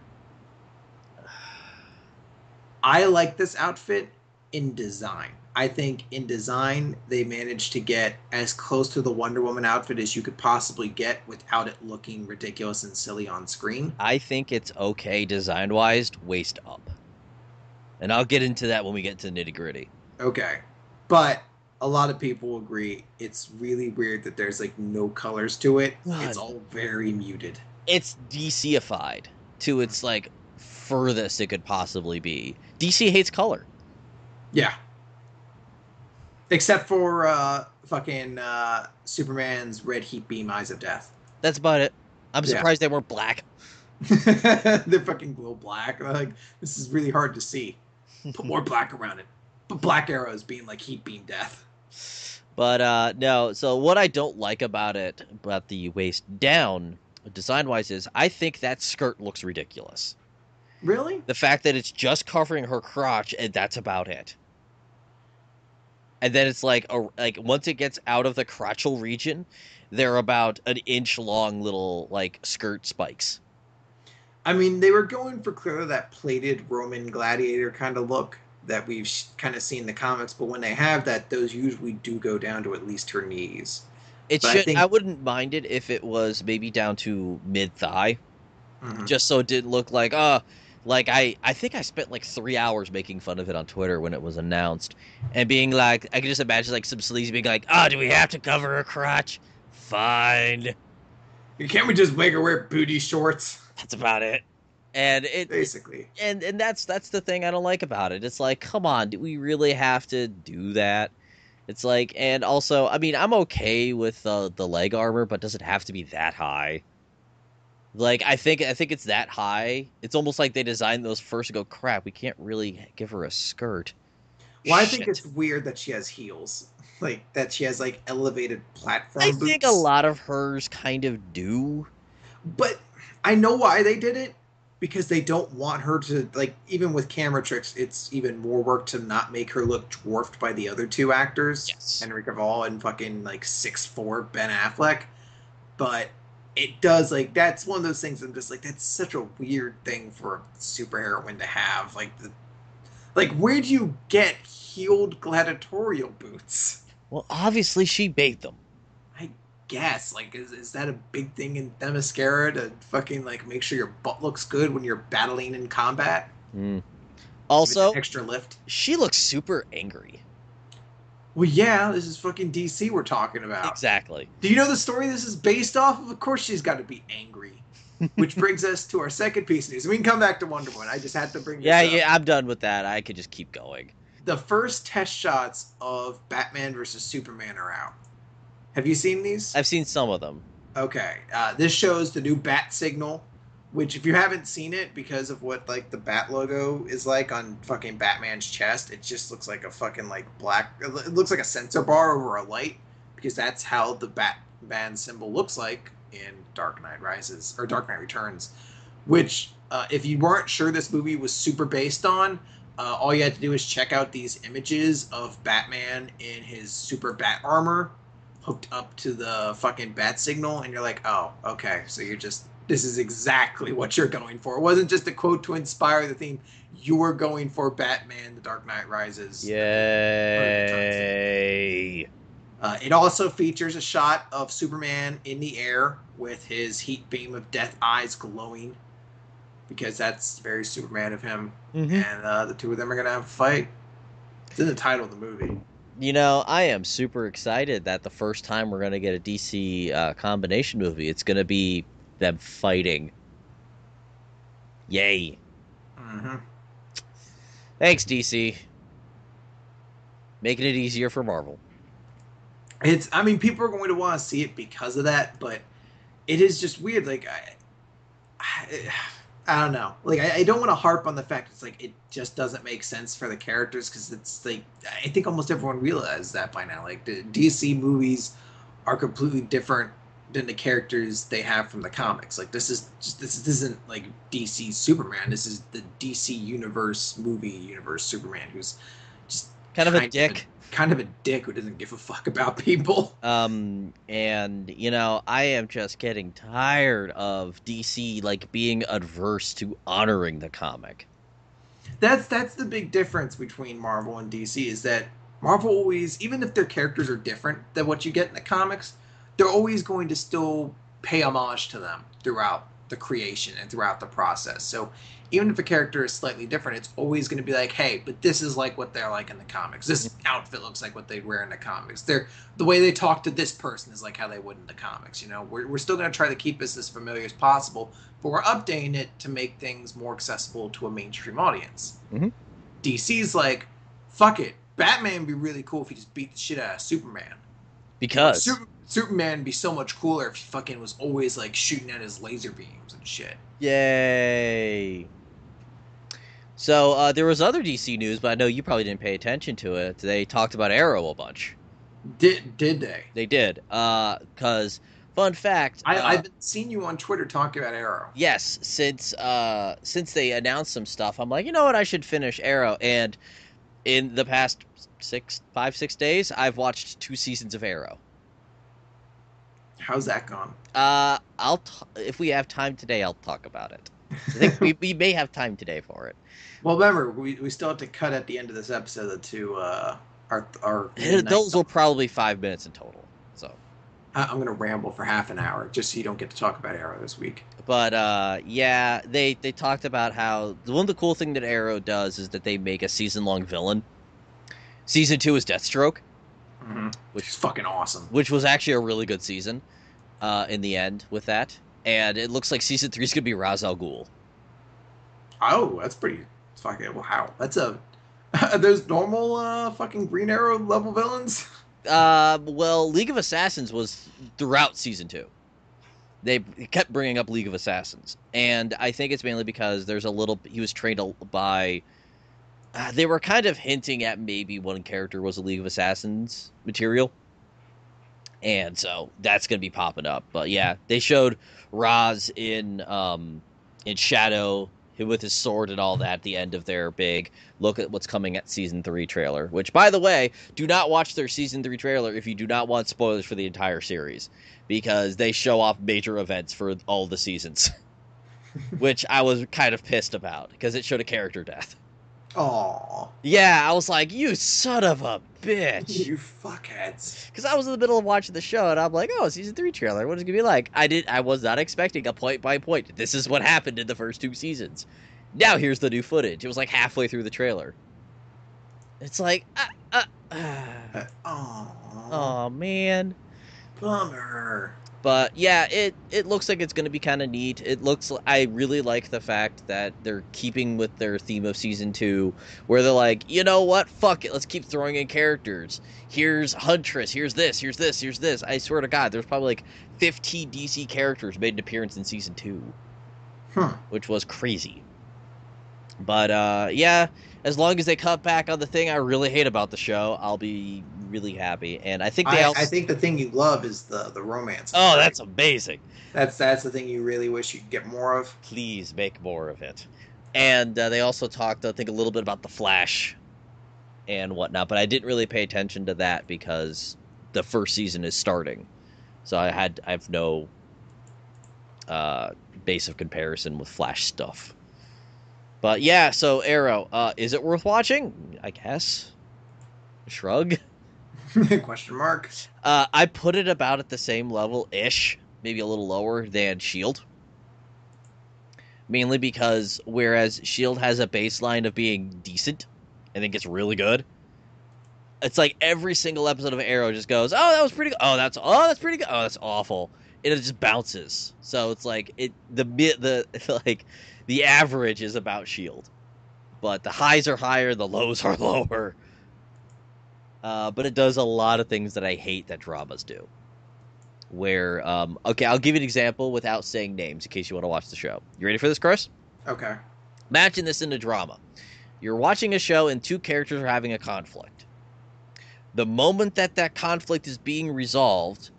I like this outfit in design. I think in design, they managed to get as close to the Wonder Woman outfit as you could possibly get without it looking ridiculous and silly on screen. I think it's okay design-wise, waist up. And I'll get into that when we get to the nitty-gritty. Okay. But a lot of people agree it's really weird that there's like no colors to it. God. It's all very muted. It's DC-ified to its like furthest it could possibly be. DC hates color. Yeah. Except for fucking Superman's red heat beam eyes of death. That's about it. I'm surprised they weren't black. They're fucking glow black. Like, this is really hard to see. Put more black around it. But black arrows being like heat beam death. But no, so what I don't like about it, about the waist down, design-wise, is I think that skirt looks ridiculous. Really? The fact that it's just covering her crotch and that's about it. And then it's like once it gets out of the crotchal region, they're about an inch long little like skirt spikes. I mean, they were going for clearly that plated Roman gladiator kind of look that we've kind of seen in the comics, but when they have that, those usually do go down to at least her knees. I wouldn't mind it if it was maybe down to mid-thigh, just so it didn't look like, Like I think I spent like 3 hours making fun of it on Twitter when it was announced, and being like, I can just imagine like some sleazy being like, "Oh, do we have to cover her crotch? Fine." Can't we just make her wear booty shorts? That's about it. And Basically. and that's the thing I don't like about it. It's like, come on, do we really have to do that? It's like, and also, I mean, I'm okay with the leg armor, but does it have to be that high? Like, I think it's that high. It's almost like they designed those first to go, crap, we can't really give her a skirt. Well, I think Shit. it's weird that she has heels. Like that she has like elevated I platform think a boots. lot of hers kind of do. But I know why they did it because they don't want her to like even with camera tricks, it's even more work to not make her look dwarfed by the other two actors, Yes. Henry Cavill and fucking like 6'4" Ben Affleck. But it does like that's one of those things I'm just like that's such a weird thing for a superheroine to have. Like where'd you get heeled gladiatorial boots? Well, obviously she made them. I guess. Like, is that a big thing in Themyscira to fucking like make sure your butt looks good when you're battling in combat? Mm. Give it that Also, extra lift. she looks super angry. Well, yeah, this is fucking DC we're talking about. Exactly. Do you know the story this is based off of? Of course, she's got to be angry. Which brings us to our second piece of news. We can come back to Wonder Woman. I just had to bring this Yeah, up. yeah, I'm done with that. I could just keep going. The first test shots of Batman versus Superman are out. Have you seen these? I've seen some of them. Okay, this shows the new bat signal, which if you haven't seen it because of what like the bat logo is like on fucking Batman's chest, it just looks like a fucking like black. It looks like a sensor bar over a light because that's how the Batman symbol looks like in Dark Knight Rises or Dark Knight Returns. Which, if you weren't sure this movie was super based on, all you had to do is check out these images of Batman in his super bat armor hooked up to the fucking bat signal, and you're like, oh, okay, so you're just this is exactly what you're going for. It wasn't just a quote to inspire the theme. You were going for Batman: The Dark Knight Rises. Yay! It also features a shot of Superman in the air with his heat beam of death eyes glowing, because that's very Superman of him. Mm-hmm. And the two of them are gonna have a fight. It's in the title of the movie. You know, I am super excited that the first time we're going to get a DC combination movie, it's going to be them fighting. Yay. Mm-hmm. Thanks, DC. Making it easier for Marvel. I mean, people are going to want to see it because of that, but it is just weird. Like, I don't know. Like, I don't want to harp on the fact it's like it just doesn't make sense for the characters because it's like I think almost everyone realizes that by now. Like, the DC movies are completely different than the characters they have from the comics. Like, this isn't like DC Superman. This is the DC universe Superman, who's just Kind of a dick. Kind of a dick who doesn't give a fuck about people. And you know, I am just getting tired of DC like being adverse to honoring the comic. That's the big difference between Marvel and DC is that Marvel always, even if their characters are different than what you get in the comics, they're always going to still pay homage to them throughout the creation and throughout the process. So even if a character is slightly different, it's always going to be like, hey, but this is like what they're like in the comics. This outfit looks like what they'd wear in the comics. The way they talk to this person is like how they would in the comics. You know, we're still going to try to keep this as familiar as possible, but we're updating it to make things more accessible to a mainstream audience. Mm-hmm. DC's like, fuck it. Batman would be really cool if he just beat the shit out of Superman. Because Superman would be so much cooler if he fucking was always like shooting at his laser beams and shit. yay. So there was other DC news, but I know you probably didn't pay attention to it. They talked about Arrow a bunch. Did they? They did. Because fun fact, I've been seeing you on Twitter talking about Arrow. yes, since they announced some stuff, I'm like, you know what, I should finish Arrow. And in the past 6 days, I've watched 2 seasons of Arrow. How's that gone? If we have time today, I'll talk about it. I think we may have time today for it. Well, remember, we still have to cut at the end of this episode to our Those will probably be 5 minutes in total. So I'm gonna ramble for half an hour just so you don't get to talk about Arrow this week. But yeah, they talked about how one of the cool thing that Arrow does is that they make a season long villain. Season 2 is Deathstroke, Mm-hmm. which It's fucking awesome. which was actually a really good season. In the end with that, and it looks like season 3 is gonna be Ra's al Ghul. Oh, that's pretty fucking wow. That's a are those normal fucking Green Arrow level villains? Well, League of Assassins was throughout season 2. They kept bringing up League of Assassins, and I think it's mainly because there's a little. He was trained by. They were kind of hinting at maybe one character was a League of Assassins material, and so that's gonna be popping up. But yeah, they showed Raz in Shadow with his sword and all that at the end of their big look at what's coming at season 3 trailer. Which, by the way, do not watch their season 3 trailer if you do not want spoilers for the entire series, because they show off major events for all the seasons, which I was kind of pissed about because it showed a character death. Aw. Yeah, I was like, you son of a bitch. You fuckheads. Because I was in the middle of watching the show, and I'm like, oh, season 3 trailer, what is it going to be like? I was not expecting a point by point. This is what happened in the first 2 seasons. Now here's the new footage. It was like halfway through the trailer. It's like, oh man. Bummer. But yeah, it looks like it's going to be kind of neat. I really like the fact that they're keeping with their theme of season 2, where they're like, you know what, fuck it, let's keep throwing in characters. Here's Huntress, here's this, here's this, here's this. I swear to God, there's probably like 15 DC characters made an appearance in season 2, which was crazy. But yeah, as long as they cut back on the thing I really hate about the show, I'll be really happy. And I think I think the thing you love is the romance. Oh, that's amazing. That's the thing you really wish you could get more of. Please make more of it. And they also talked, I think, a little bit about the Flash and whatnot, but I didn't really pay attention to that because the first season is starting, so I have no base of comparison with Flash stuff. But yeah, so Arrow, is it worth watching? I guess. Shrug. Question mark. I put it about at the same level-ish, maybe a little lower than S.H.I.E.L.D. Mainly because whereas S.H.I.E.L.D. has a baseline of being decent and then gets really good, it's like every single episode of Arrow just goes, oh, that was pretty good. Oh, that's pretty good. Oh, that's awful. And it just bounces. So it's like the average is about S.H.I.E.L.D. But the highs are higher, the lows are lower. But it does a lot of things that I hate that dramas do. Where, okay, I'll give you an example without saying names in case you want to watch the show. You ready for this, Chris? Okay. Imagine this in a drama. You're watching a show and 2 characters are having a conflict. The moment that conflict is being resolved,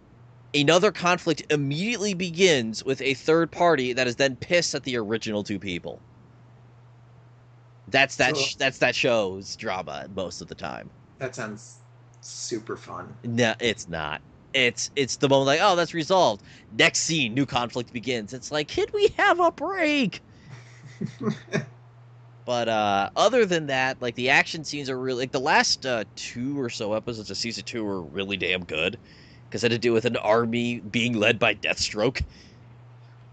another conflict immediately begins with a third party that is then pissed at the original 2 people. That's that show's drama most of the time. That sounds super fun. No, it's not. It's the moment like, oh, that's resolved. Next scene, new conflict begins. It's like, can we have a break? But other than that, like the action scenes are really like the last 2 or so episodes of season 2 were really damn good because it had to do with an army being led by Deathstroke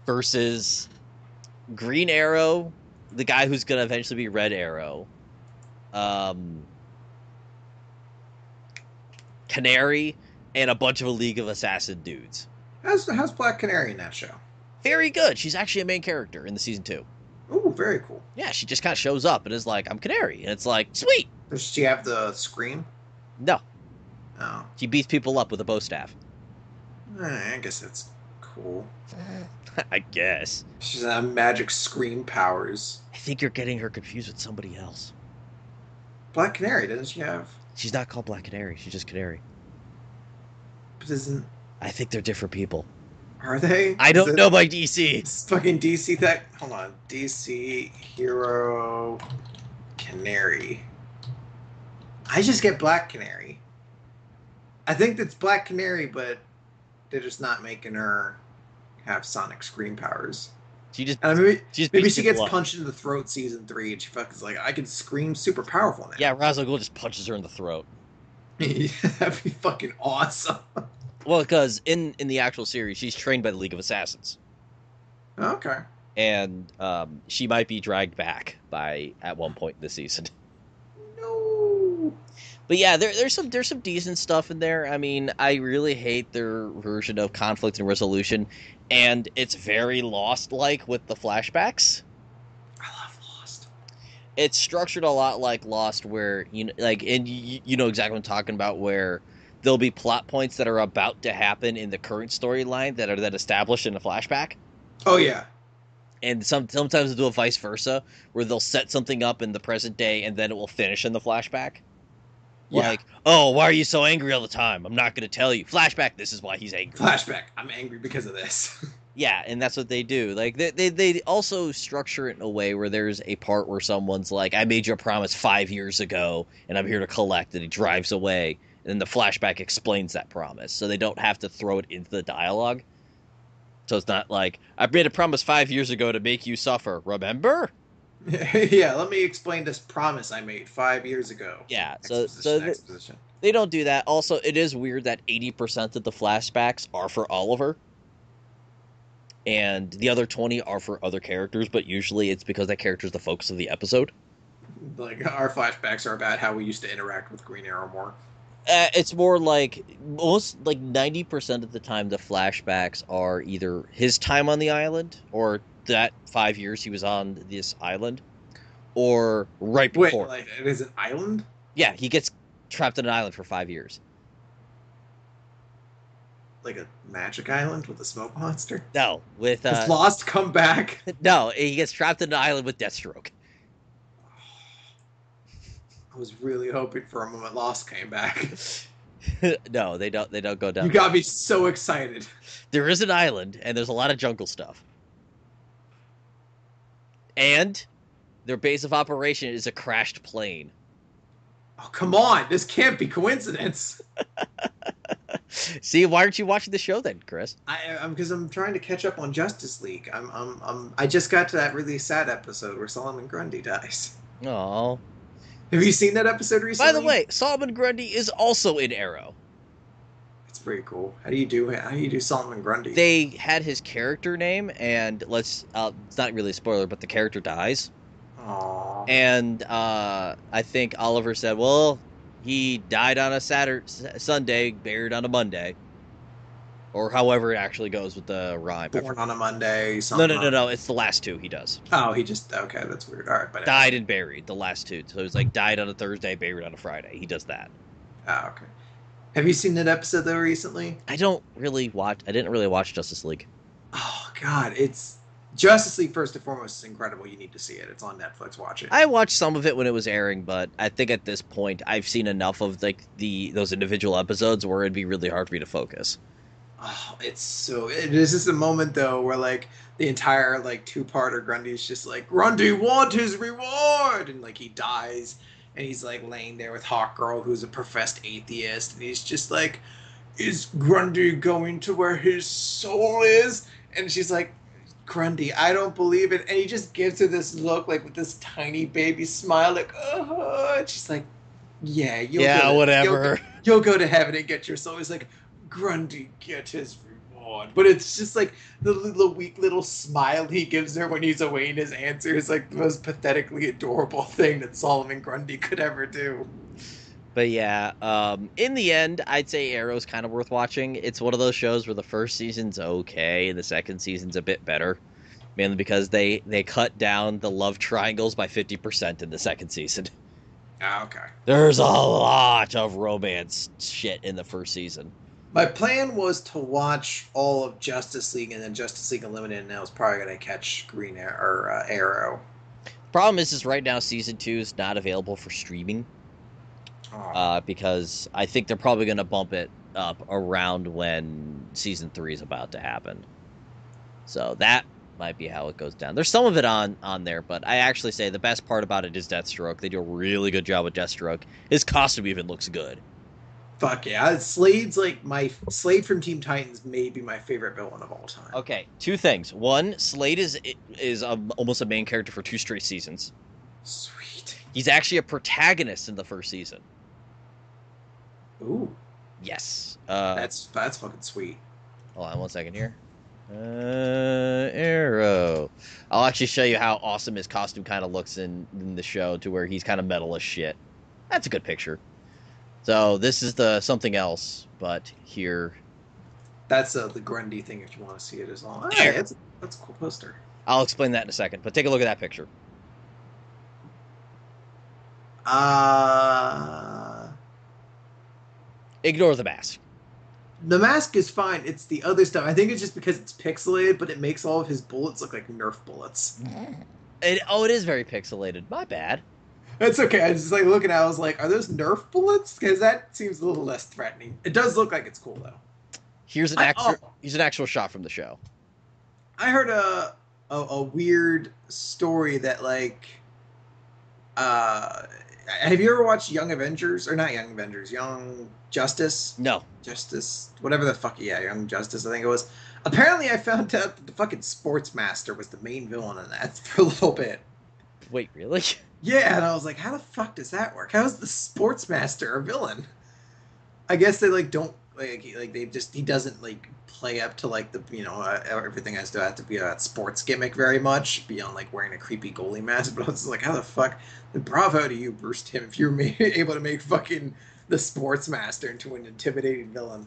versus Green Arrow, the guy who's gonna eventually be Red Arrow, Canary, and a bunch of a League of Assassin dudes. How's Black Canary in that show? Very good. She's actually a main character in the season 2. Ooh, very cool. Yeah, she just kind of shows up and is like, I'm Canary. And it's like, sweet. Does she have the scream? No. Oh. She beats people up with a bow staff. I guess that's cool. I guess. She's has magic scream powers. I think you're getting her confused with somebody else. Black Canary, doesn't she have? She's not called Black Canary. She's just Canary. But isn't... I think they're different people. Are they? I don't know my DC. It's fucking DC that... Hold on. DC Hero Canary. I just get Black Canary. I think that's Black Canary, but they're just not making her have sonic scream powers. Maybe she gets punched in the throat season 3 and she fucking like, I can scream super powerful now. Yeah, Ra's al Ghul just punches her in the throat. That'd be fucking awesome. Well, because in the actual series, she's trained by the League of Assassins, Okay. and she might be dragged back by at one point in the season. No. But yeah, there's some decent stuff in there. I mean, I really hate their version of conflict and resolution, and it's very Lost like with the flashbacks. I love Lost. It's structured a lot like Lost, where and you know exactly what I'm talking about, where there'll be plot points that are about to happen in the current storyline that are then established in a flashback, Oh yeah. and sometimes they'll do a vice versa, where they'll set something up in the present day and then it will finish in the flashback. Yeah. Like, oh, why are you so angry all the time? I'm not going to tell you. Flashback, this is why he's angry. Flashback. I'm angry because of this. Yeah, and that's what they do. Like, they also structure it in a way where there's a part where someone's like, I made you a promise 5 years ago, and I'm here to collect, and he drives away. And then the flashback explains that promise, so they don't have to throw it into the dialogue. So it's not like, I made a promise 5 years ago to make you suffer. Remember? Yeah, let me explain this promise I made 5 years ago. Yeah, Exposition. they don't do that. Also, it is weird that 80% of the flashbacks are for Oliver, and the other 20 are for other characters, but usually it's because that character is the focus of the episode. Like, our flashbacks are about how we used to interact with Green Arrow more. It's more like most like 90% of the time the flashbacks are either his time on the island or that 5 years he was on this island or right Wait, before. like, it is an island? Yeah, he gets trapped on an island for 5 years. Like a magic island with a smoke monster? No, with Does Lost come back? no, he gets trapped in an island with Deathstroke. I was really hoping for a moment Lost came back. No, they don't go down. You got me so excited. There is an island and there's a lot of jungle stuff. And their base of operation is a crashed plane. Oh, come on. This can't be coincidence. See, why aren't you watching the show then, Chris? I'm because I'm trying to catch up on Justice League. I just got to that really sad episode where Solomon Grundy dies. Oh. Have you seen that episode recently? By the way, Solomon Grundy is also in Arrow. It's pretty cool. How do you do Solomon Grundy? They had his character name, and it's not really a spoiler, but the character dies. Aww. And I think Oliver said, well, he died on a Sunday, buried on a Monday. Or however it actually goes with the rhyme. Born on a Monday. No. It's the last two he does. Oh, okay, that's weird. All right, but died and buried, the last two. So it's like died on a Thursday, buried on a Friday. He does that. Oh, okay. Have you seen that episode though recently? I didn't really watch Justice League. Oh God, it's Justice League first and foremost is incredible. You need to see it. It's on Netflix. Watch it. I watched some of it when it was airing, but I think at this point I've seen enough of like those individual episodes where it'd be really hard for me to focus. Oh, it is just a moment though where like the entire like two-parter Grundy's just like Grundy want his reward, and like he dies and he's like laying there with Hawkgirl who's a professed atheist, and he's just like, is Grundy going to where his soul is? And she's like, Grundy, I don't believe it. And he just gives her this look like with this tiny baby smile like, oh, and she's like, yeah, whatever. You'll go to heaven and get your soul. He's like, Grundy get his reward. But it's just like the weak little smile he gives her when he's awaiting his answer is like the most pathetically adorable thing that Solomon Grundy could ever do. But yeah, in the end, I'd say Arrow's kind of worth watching. It's one of those shows where the first season's okay, and the second season's a bit better. Mainly because they cut down the love triangles by 50% in the second season. Ah, okay. There's a lot of romance shit in the first season. My plan was to watch all of Justice League and then Justice League Unlimited, and I was probably going to catch Green Arrow. Problem is right now season 2 is not available for streaming. Because I think they're probably going to bump it up around when season 3 is about to happen. So that might be how it goes down. There's some of it on there, but I actually say the best part about it is Deathstroke. They do a really good job with Deathstroke. His costume even looks good. Fuck yeah. Slade's like Slade from Teen Titans may be my favorite villain of all time. Okay, two things. One, Slade is almost a main character for 2 straight seasons. Sweet. He's actually a protagonist in the first season. Ooh. Yes. That's fucking sweet. Hold on 1 second here. Arrow. I'll actually show you how awesome his costume kind of looks in the show, to where he's kind of metal as shit. That's a good picture. So this is the something else, but here. That's the Grundy thing if you want to see it as well. Hey, that's a cool poster. I'll explain that in a second, but take a look at that picture. Ignore the mask. The mask is fine. It's the other stuff. I think it's just because it's pixelated, but it makes all of his bullets look like Nerf bullets. It is very pixelated. My bad. That's okay. I was just like looking at it, I was like, are those Nerf bullets? Because that seems a little less threatening. It does look like it's cool, though. Here's an actual shot from the show. I heard a weird story that, like, have you ever watched Young Avengers? Or not Young Avengers, Young Justice? No. Justice, whatever the fuck, yeah, Young Justice, I think it was. Apparently I found out that the fucking Sportsmaster was the main villain in that for a little bit. Wait, really? Yeah, and I was like, how the fuck does that work? How is the Sportsmaster a villain? I guess they, like, don't, like they just, he doesn't, like, play up to, like, the, you know, everything has to have to be a sports gimmick very much, beyond, like, wearing a creepy goalie mask, but I was like, how the fuck, bravo to you, Bruce Timm, if you're able to make fucking the Sportsmaster into an intimidating villain.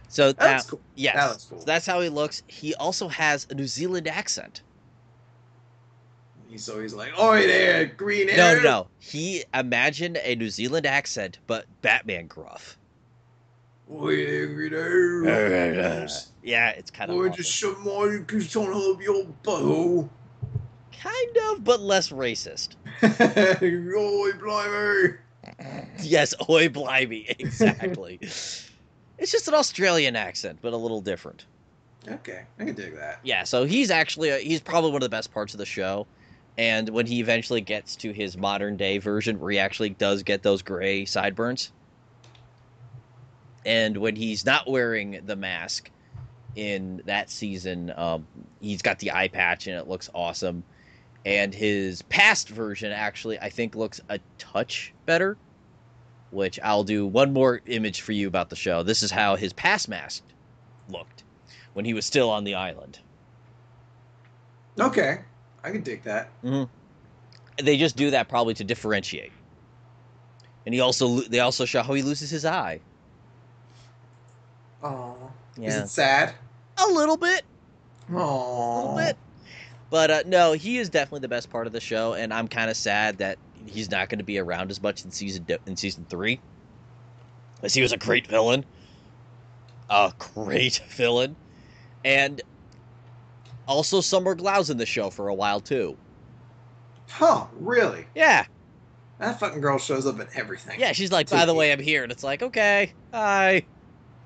So that's cool. Yes, that looks cool. So that's how he looks. He also has a New Zealand accent. He's always like, "Oi there, Green Arrow." No. He imagine a New Zealand accent, but Batman gruff. Oi there, Green Arrow. Yeah, it's kind of. Oi, just shove my goose on up your butthole. Kind of, but less racist. Oi, blimey. Yes, oi, blimey, exactly. It's just an Australian accent, but a little different. Okay, I can dig that. Yeah, so he's actually he's probably one of the best parts of the show. And when he eventually gets to his modern day version, where he actually does get those gray sideburns, and when he's not wearing the mask in that season, he's got the eye patch and it looks awesome. And his past version actually, I think, looks a touch better, which I'll do one more image for you about the show. This is how his past mask looked when he was still on the island. Okay, I can dig that. Mm-hmm. They just do that probably to differentiate. And they also show how he loses his eye. Oh, yeah. Is it sad? A little bit. Oh, a little bit. But no, he is definitely the best part of the show, and I'm kind of sad that he's not going to be around as much in season 3, as he was a great villain. And also Summer Glau's in the show for a while too. Huh? Really? Yeah. That fucking girl shows up in everything. Yeah, she's like, by the way, I'm here, and it's like, okay, hi,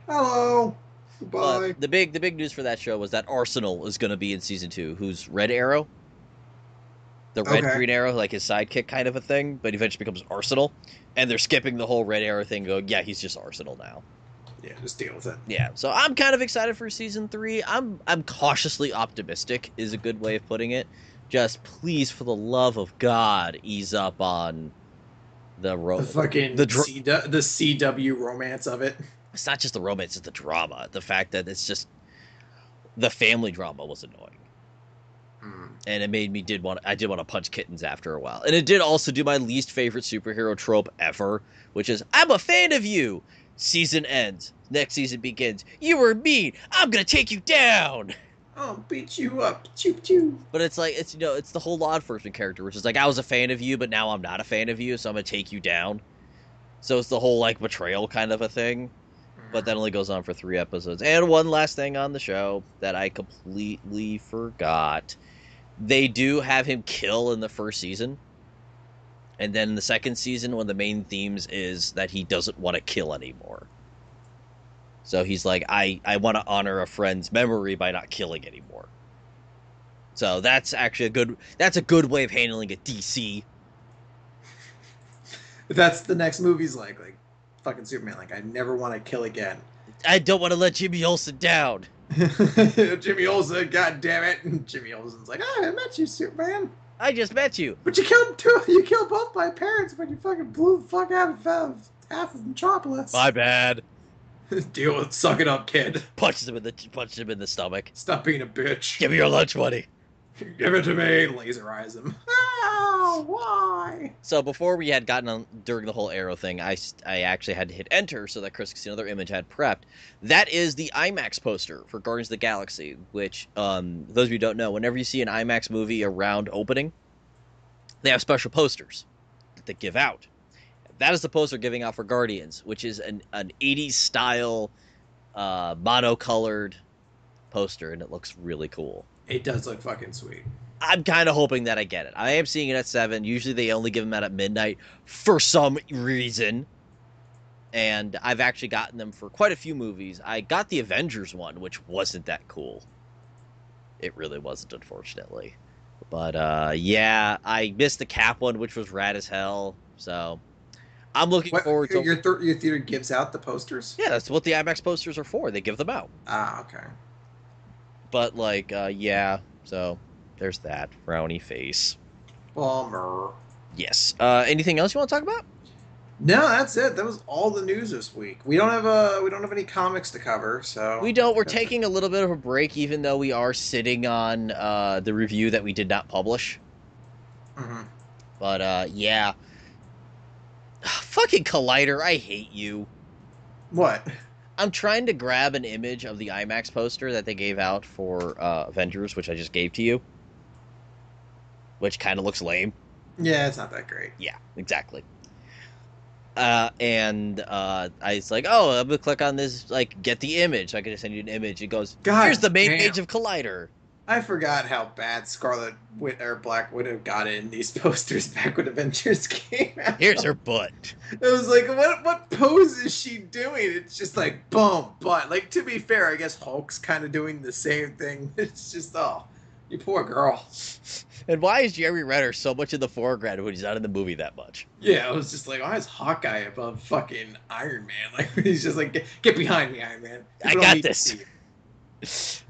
hello, goodbye. The big news for that show was that Arsenal is going to be in season 2. Who's Red Arrow? The Red Green Arrow, like his sidekick kind of a thing, but eventually becomes Arsenal, and they're skipping the whole Red Arrow thing. Going, yeah, he's just Arsenal now. Yeah, just deal with it. Yeah, so I'm kind of excited for season 3. I'm cautiously optimistic is a good way of putting it. Just please, for the love of God, ease up on the CW romance of it. It's not just the romance; it's the drama. The fact that it's just the family drama was annoying, and it made me I did want to punch kittens after a while. And it did also do my least favorite superhero trope ever, which is I'm a fan of you. Season ends. Next season begins. You were mean. I'm gonna take you down. I'll beat you up. Choo choo. But it's like it's the whole law enforcement character, which is like I was a fan of you, but now I'm not a fan of you, so I'm gonna take you down. So it's the whole like betrayal kind of a thing. But that only goes on for 3 episodes. And one last thing on the show that I completely forgot. They do have him kill in the first season. And then in the second season, one of the main themes is that he doesn't want to kill anymore. So he's like, I want to honor a friend's memory by not killing anymore. So that's actually a good way of handling it, DC. That's the next movie's like fucking Superman. Like, I never want to kill again. I don't want to let Jimmy Olsen down. Jimmy Olsen, god damn it. And Jimmy Olsen's like, I met you, Superman. I just met you. But you killed both my parents when you fucking blew the fuck out of half of Metropolis. My bad. Deal with suck it up, kid. Punches him in the stomach. Stop being a bitch. Give me your lunch money. Give it to me. Laser eyes him. Oh, why? So before we had gotten on during the whole arrow thing, I actually had to hit enter so that Chris could see another image I had prepped. That is the IMAX poster for Guardians of the Galaxy, which, those of you who don't know, whenever you see an IMAX movie around opening, they have special posters that they give out. That is the poster giving out for Guardians, which is an 80s style, monocolored poster, and it looks really cool. It does look fucking sweet. I'm kind of hoping that I get it. I am seeing it at 7. Usually they only give them out at midnight for some reason. And I've actually gotten them for quite a few movies. I got the Avengers one, which wasn't that cool. It really wasn't, unfortunately. But, yeah, I missed the Cap one, which was rad as hell. So, I'm looking forward to... Your theater gives out the posters? Yeah, that's what the IMAX posters are for. They give them out. Ah, okay. But, like, yeah, so... There's that frowny face. Bummer. Yes. Anything else you want to talk about? No, that's it. That was all the news this week. We don't have any comics to cover, so we don't. We're taking a little bit of a break, even though we are sitting on the review that we did not publish. Mm-hmm. But yeah, fucking Collider, I hate you. What? I'm trying to grab an image of the IMAX poster that they gave out for Avengers, which I just gave to you. Which kind of looks lame. Yeah, it's not that great. Yeah, exactly. And I was like, oh, I'm going to click on this, like, get the image. So I can just send you an image. It goes, here's the main page of Collider. I forgot how bad Black Widow got in these posters back when Avengers came out. Here's her butt. It was like, what pose is she doing? It's just like, boom, butt. Like, to be fair, I guess Hulk's kind of doing the same thing. It's just, oh, you poor girl. And why is Jeremy Renner so much in the foreground when he's not in the movie that much? Yeah, I was just like, why is Hawkeye above fucking Iron Man? Like, he's just like, get behind me, Iron Man. I got this.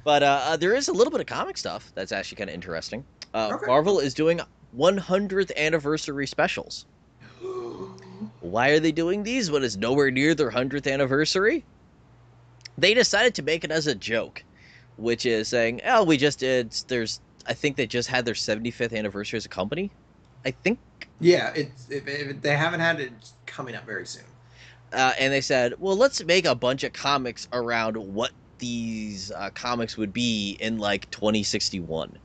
But there is a little bit of comic stuff that's actually kind of interesting. Okay. Marvel is doing 100th anniversary specials. Why are they doing these when it's nowhere near their 100th anniversary? They decided to make it as a joke, which is saying, oh, we just did, I think they just had their 75th anniversary as a company. I think. Yeah, if they haven't had it coming up very soon. And they said, well, let's make a bunch of comics around what these comics would be in, like, 2061.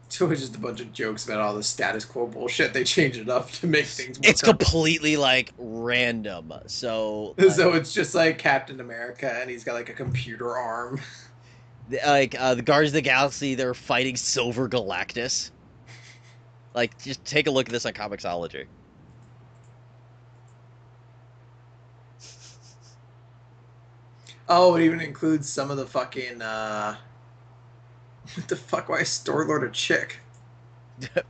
So it's just a bunch of jokes about all the status quo bullshit. They change it up to make things more It's completely, like, random. So it's just like Captain America, and he's got, like, a computer arm. Like, the Guardians of the Galaxy, they're fighting Silver Galactus. Like, just take a look at this on Comixology. Oh, it even includes some of the fucking, what the fuck, why is Star-Lord a chick?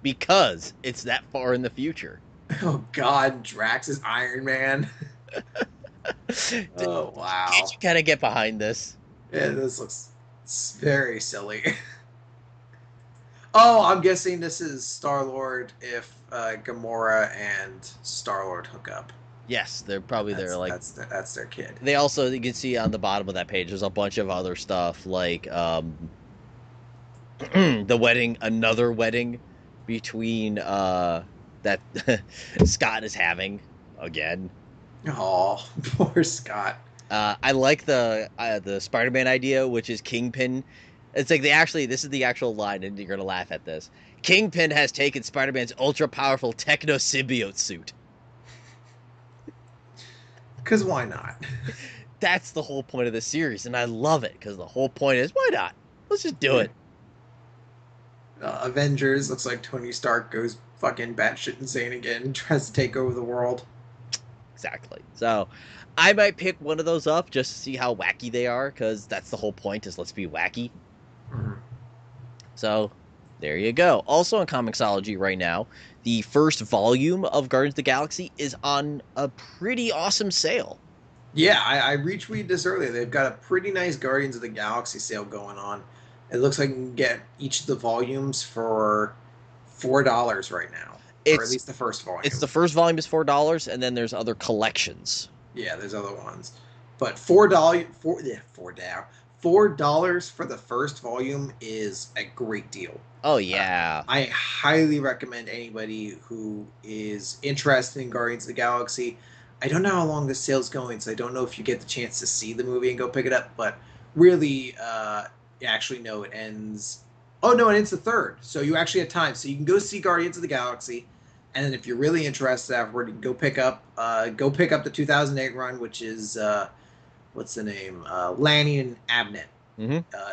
Because it's that far in the future. Oh god, Drax is Iron Man. Oh, wow. Can't you kind of get behind this? Yeah, this looks very silly. Oh, I'm guessing this is Star-Lord if Gamora and Star-Lord hook up. Yes, they're probably that's their kid. They also, you can see on the bottom of that page, there's a bunch of other stuff like another wedding between that Scott is having again. Oh, poor Scott. I like the Spider-Man idea, which is Kingpin. It's like this is the actual line, and you're gonna laugh at this. Kingpin has taken Spider-Man's ultra-powerful techno-symbiote suit. Because why not? That's the whole point of the series, and I love it, because the whole point is, why not? Let's just do it. Avengers, looks like Tony Stark goes fucking batshit insane again and tries to take over the world. Exactly. So, I might pick one of those up just to see how wacky they are, because that's the whole point, is let's be wacky. Mm-hmm. So, there you go. Also on Comixology right now, the first volume of Guardians of the Galaxy is on a pretty awesome sale. Yeah, I retweeted this earlier. They've got a pretty nice Guardians of the Galaxy sale going on. It looks like you can get each of the volumes for $4 right now. Or at least the first volume. It's the first volume is $4, and then there's other collections. Yeah, there's other ones. But $4 for the first volume is a great deal. Oh yeah. I highly recommend anybody who is interested in Guardians of the Galaxy. I don't know how long the sale's going, so I don't know if you get the chance to see the movie and go pick it up. But really, actually, no, it ends. Oh no, it ends the third, so you actually have time. So you can go see Guardians of the Galaxy, and then if you're really interested afterward, you can go pick up the 2008 run, which is what's the name? Lanny and Abnett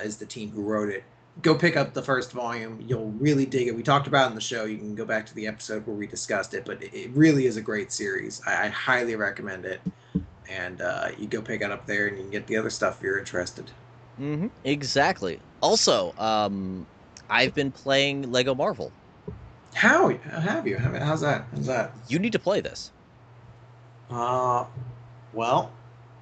is the team who wrote it. Go pick up the first volume. You'll really dig it. We talked about it in the show. You can go back to the episode where we discussed it, but it really is a great series. I highly recommend it. And you go pick it up there, and you can get the other stuff if you're interested. Exactly. Also, I've been playing Lego Marvel. How have you? How's that? You need to play this. Well,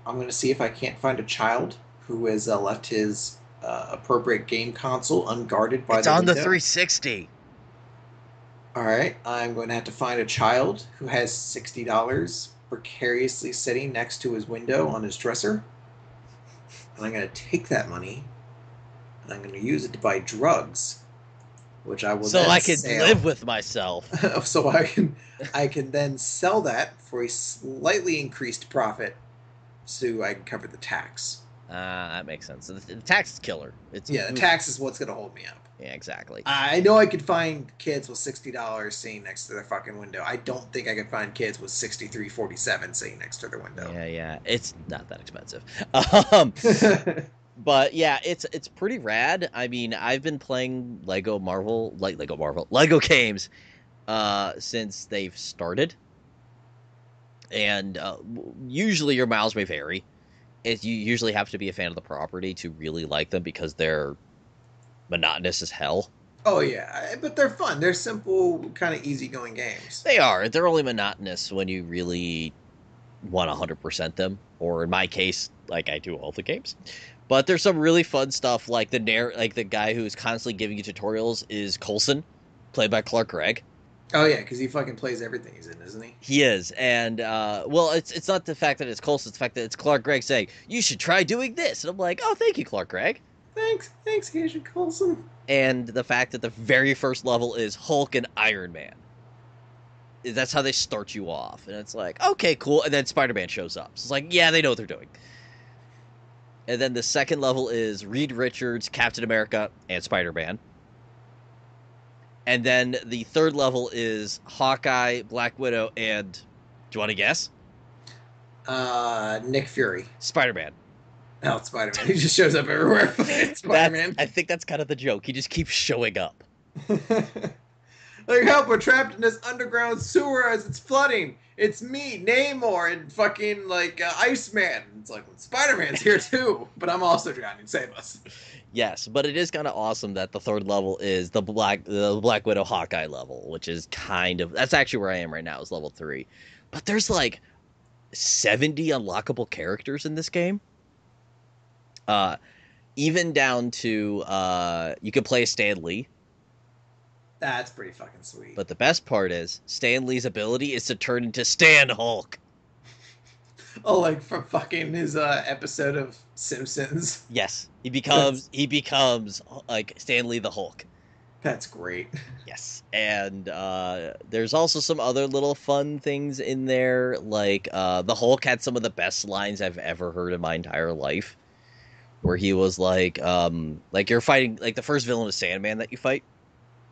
I'm going to see if I can't find a child who has left his appropriate game console unguarded by it's the on window. the 360. All right, I'm going to have to find a child who has $60 precariously sitting next to his window on his dresser. And I'm going to take that money and I'm going to use it to buy drugs, which I will so then I can sell. live with myself. So I can then sell that for a slightly increased profit, so I can cover the tax. That makes sense. The tax is killer. The tax is what's going to hold me up. Yeah, exactly. I know I could find kids with $60 sitting next to their fucking window. I don't think I could find kids with $63.47 sitting next to their window. Yeah. It's not that expensive. But yeah, it's pretty rad. I mean, I've been playing Lego games since they've started. And usually your miles may vary. You usually have to be a fan of the property to really like them because they're monotonous as hell. Oh yeah, but they're fun. They're simple, kind of easygoing games. They are. They're only monotonous when you really want 100% them, or in my case, like I do all the games. But there's some really fun stuff, like the guy who's constantly giving you tutorials is Coulson, played by Clark Gregg. Oh yeah, because he fucking plays everything he's in, isn't he? He is, and well, it's not the fact that it's Coulson, it's the fact that it's Clark Gregg saying you should try doing this, and I'm like, oh, thank you, Clark Gregg. Thanks, Agent Coulson. And the fact that the very first level is Hulk and Iron Man. That's how they start you off, and it's like, okay, cool, and then Spider-Man shows up. So it's like, yeah, they know what they're doing. And then the second level is Reed Richards, Captain America, and Spider-Man. And then the third level is Hawkeye, Black Widow, and... Do you want to guess? Nick Fury. Spider-Man. No, it's Spider-Man. He just shows up everywhere. It's Spider-Man. I think that's kind of the joke. He just keeps showing up. Like, help, we're trapped in this underground sewer as it's flooding. It's me, Namor, and fucking, Iceman. It's like, well, Spider-Man's here, too. But I'm also trying to save us. Yes, but it is kind of awesome that the third level is the Black Widow Hawkeye level, which is that's actually where I am right now, is level 3. But there's, 70 unlockable characters in this game. Even down to, you can play Stan Lee. That's pretty fucking sweet. But the best part is, Stan Lee's ability is to turn into Stan Hulk. Oh, like from fucking his episode of Simpsons. Yes, he becomes like Stan Lee the Hulk. That's great. Yes, and there's also some other little fun things in there, like the Hulk had some of the best lines I've ever heard in my entire life, where he was like you're fighting, like the first villain is Sandman that you fight.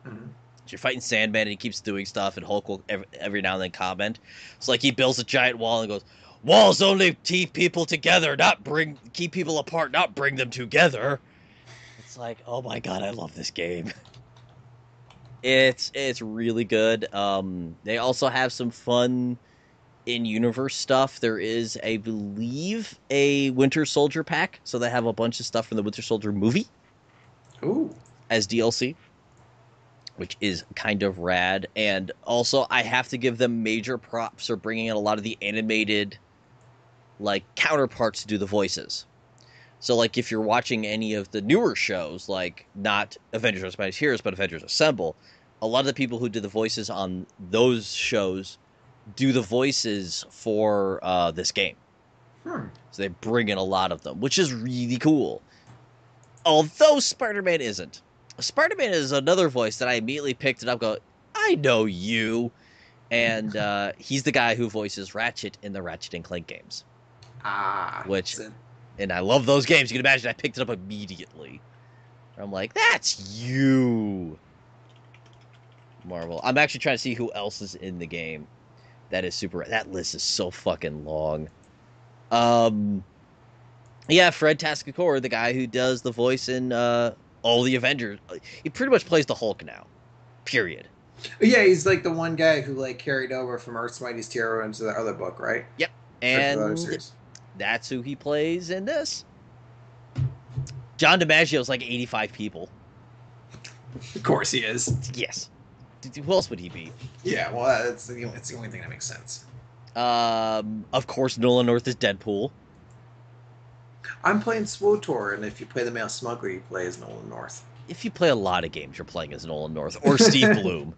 Mm-hmm. You're fighting Sandman and he keeps doing stuff, and Hulk will every now and then comment. It's like he builds a giant wall and goes, "Walls only keep people together, keep people apart, not bring them together." It's like, oh my god, I love this game. It's really good. They also have some fun in-universe stuff. There is, I believe, a Winter Soldier pack, so they have a bunch of stuff from the Winter Soldier movie. Ooh. As DLC, which is kind of rad. And also, I have to give them major props for bringing in a lot of the animated counterparts to do the voices. So if you're watching any of the newer shows, not Avengers Unspecial Heroes, but Avengers Assemble, a lot of the people who did the voices on those shows do the voices for this game. So they bring in a lot of them, which is really cool. Although Spider-Man isn't. Spider-Man is another voice that I immediately picked it up, go, I know you. And he's the guy who voices Ratchet in the Ratchet and Clank games. Which, and I love those games. You can imagine I picked it up immediately. I'm like, that's you. Marvel. I'm actually trying to see who else is in the game. That is super. That list is so fucking long. Yeah, Fred Taskakor, the guy who does the voice in all the Avengers. He pretty much plays the Hulk now. Period. Yeah, he's like the one guy who like carried over from Earth's Mightiest Hero into the other book, right? Yep. And that's who he plays in this. John DiMaggio's like 85 people. Of course he is. Yes. Who else would he be? Yeah, well, it's the only thing that makes sense. Of course, Nolan North is Deadpool. I'm playing SWTOR, and if you play the Male Smuggler, you play as Nolan North. If you play a lot of games, you're playing as Nolan North or Steve Bloom.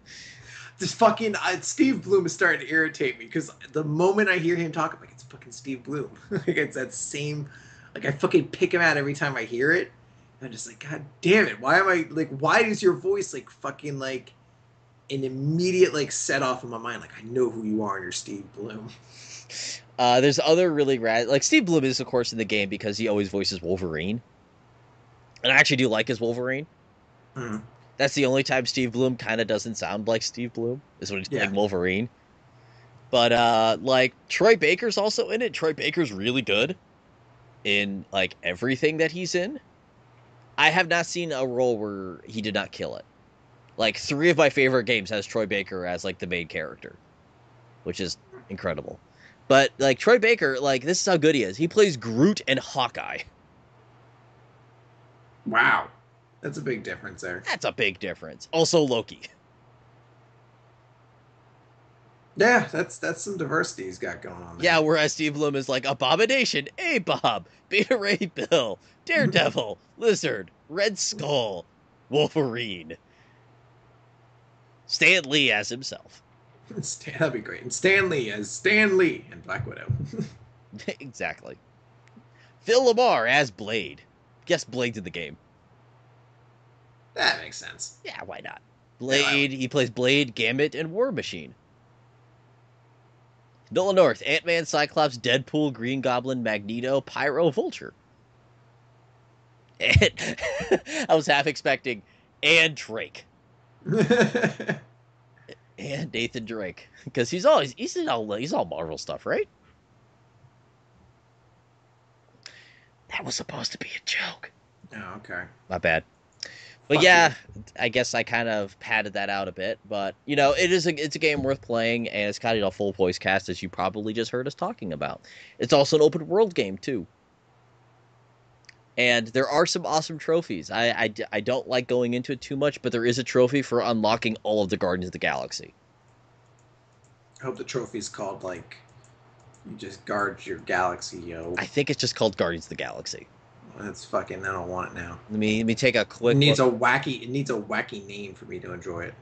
This fucking Steve Bloom is starting to irritate me because the moment I hear him talk, I'm like, it's fucking Steve Bloom. Like it's that same, like I fucking pick him out every time I hear it. And I'm just like, God damn it! Why am I like? Why is your voice like fucking like an immediate like set off in my mind? Like I know who you are, and you're Steve Bloom. There's other really rad, like Steve Bloom is of course in the game because he always voices Wolverine, and I actually do like his Wolverine. Mm-hmm. That's the only time Steve Bloom kind of doesn't sound like Steve Bloom is when he's playing Wolverine. But like Troy Baker's also in it. Troy Baker's really good in like everything that he's in. I have not seen a role where he did not kill it. Like 3 of my favorite games has Troy Baker as like the main character, which is incredible. But like Troy Baker, like this is how good he is. He plays Groot and Hawkeye. Wow. That's a big difference there. That's a big difference. Also Loki. Yeah, that's some diversity he's got going on there. Yeah, whereas Steve Bloom is like Abomination, A-Bob, Beta Ray Bill, Daredevil, Lizard, Red Skull, Wolverine. Stan Lee as himself. That'd be great. And Stan Lee as Stan Lee and Black Widow. Exactly. Phil Lamar as Blade. Yes, Blade's in the game. That makes sense. Yeah, why not? Blade, he plays Blade, Gambit, and War Machine. Nolan North, Ant-Man, Cyclops, Deadpool, Green Goblin, Magneto, Pyro, Vulture. And I was half expecting, and Drake. And Nathan Drake. Because he's all Marvel stuff, right? That was supposed to be a joke. Oh, okay. Not bad. But yeah, I guess I kind of padded that out a bit. But, you know, it's a game worth playing, and it's got a full voice cast, as you probably just heard us talking about. It's also an open world game, too. And there are some awesome trophies. I don't like going into it too much, but there is a trophy for unlocking all of the Guardians of the Galaxy. I hope the trophy's called, like, you just guard your galaxy, yo. I think it's just called Guardians of the Galaxy. That's fucking, I don't want it now. Let me take a quick It needs a wacky name for me to enjoy it.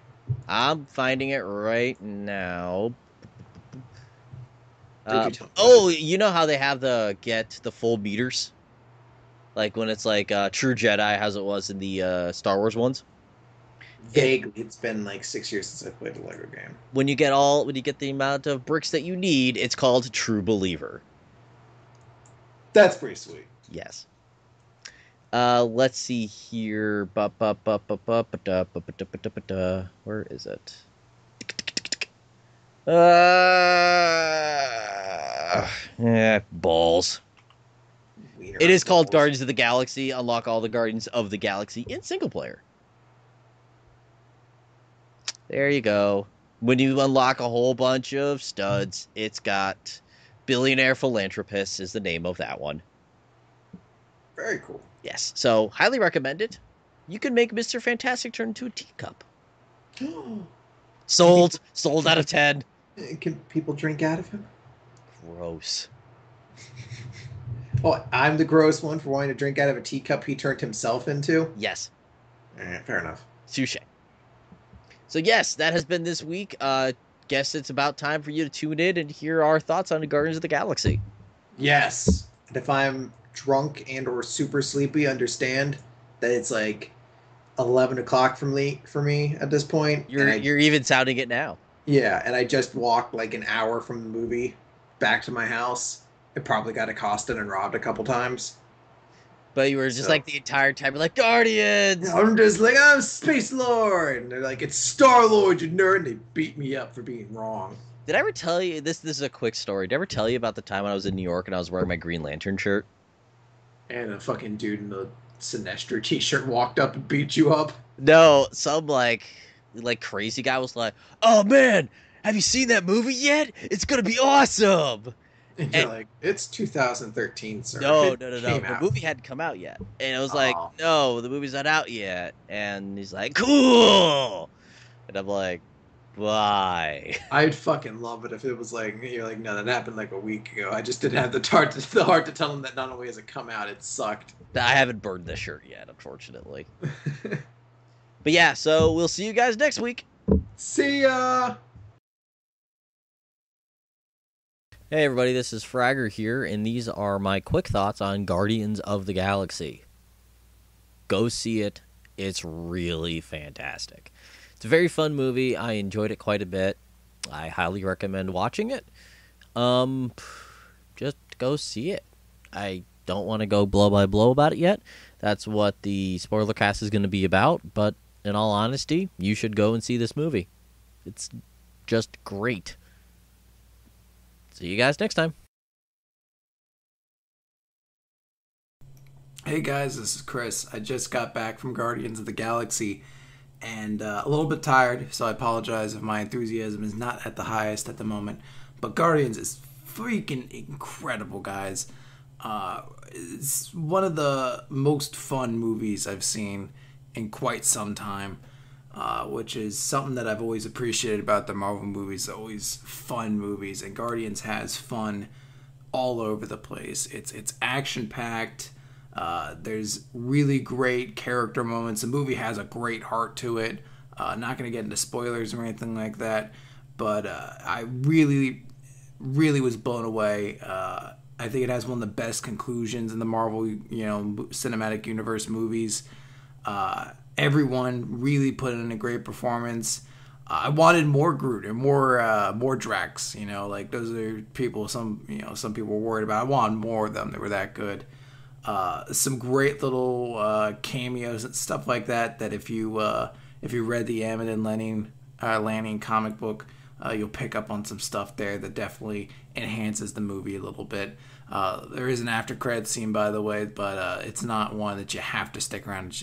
I'm finding it right now. You know how they have get the full meters? Like when it's like True Jedi, as it was in the Star Wars ones? Vaguely. It's been like 6 years since I played a Lego game. When you get the amount of bricks that you need, it's called True Believer. That's pretty sweet. Yes. Let's see here. Where is it? Balls. It is called Guardians of the Galaxy. Unlock all the Guardians of the Galaxy in single player. There you go. When you unlock a whole bunch of studs, it's got Billionaire Philanthropist is the name of that one. Very cool. Yes, so highly recommended. You can make Mr. Fantastic turn into a teacup. Sold out of 10. Can people drink out of him? Gross. Oh, I'm the gross one for wanting to drink out of a teacup he turned himself into? Yes. All right, fair enough. Touche. So yes, that has been this week. Guess it's about time for you to tune in and hear our thoughts on the Guardians of the Galaxy. Yes. And if I'm drunk and or super sleepy, understand that it's like 11 o'clock for me at this point, and I You're even sounding it now. yeah, and I just walked like an hour from the movie back to my house. I probably got accosted and robbed a couple times. But you were just So like the entire time, you're like, Guardians! I'm just like, I'm Space Lord, and they're like, it's Star Lord, you nerd, and they beat me up for being wrong. Did I ever tell you this is a quick story. Did I ever tell you about the time when I was in New York and I was wearing my Green Lantern shirt? And a fucking dude in a Sinestro t-shirt walked up and beat you up. No, some like crazy guy was like, "Oh man, have you seen that movie yet? It's gonna be awesome." And you're And like, it's 2013, sir. no, It no, no, no. came The out. movie hadn't come out yet. And I was like, Oh, "No, the movie's not out yet." And he's like, "Cool." And I'm like, "Why?" I'd fucking love it if it was like, you're like, no, that happened like a week ago. I just didn't have the heart to tell them that not only has it come out, it sucked. I haven't burned this shirt yet, unfortunately. But yeah, so we'll see you guys next week. See ya! Hey everybody, this is Fragger here, and these are my quick thoughts on Guardians of the Galaxy. Go see it. It's really fantastic. It's a very fun movie. I enjoyed it quite a bit. I highly recommend watching it. Just go see it. I don't want to go blow by blow about it yet. That's what the spoiler cast is going to be about, but in all honesty, you should go and see this movie. It's just great. See you guys next time. Hey guys, this is Chris. I just got back from Guardians of the Galaxy and a little bit tired, so I apologize if my enthusiasm is not at the highest at the moment. But Guardians is freaking incredible, guys. It's one of the most fun movies I've seen in quite some time, which is something that I've always appreciated about the Marvel movies. Always fun movies, and Guardians has fun all over the place. It's action packed. There's really great character moments. The movie has a great heart to it. Not going to get into spoilers or anything like that, but I really was blown away. I think it has one of the best conclusions in the Marvel, cinematic universe movies. Everyone really put in a great performance. I wanted more Groot and more Drax. Like those are people. Some people were worried about. I wanted more of them. They were that good. Some great little cameos and stuff like that. That if you read the Ammon and Lanning comic book, you'll pick up on some stuff there that definitely enhances the movie a little bit. There is an after credit scene, by the way, but it's not one that you have to stick around.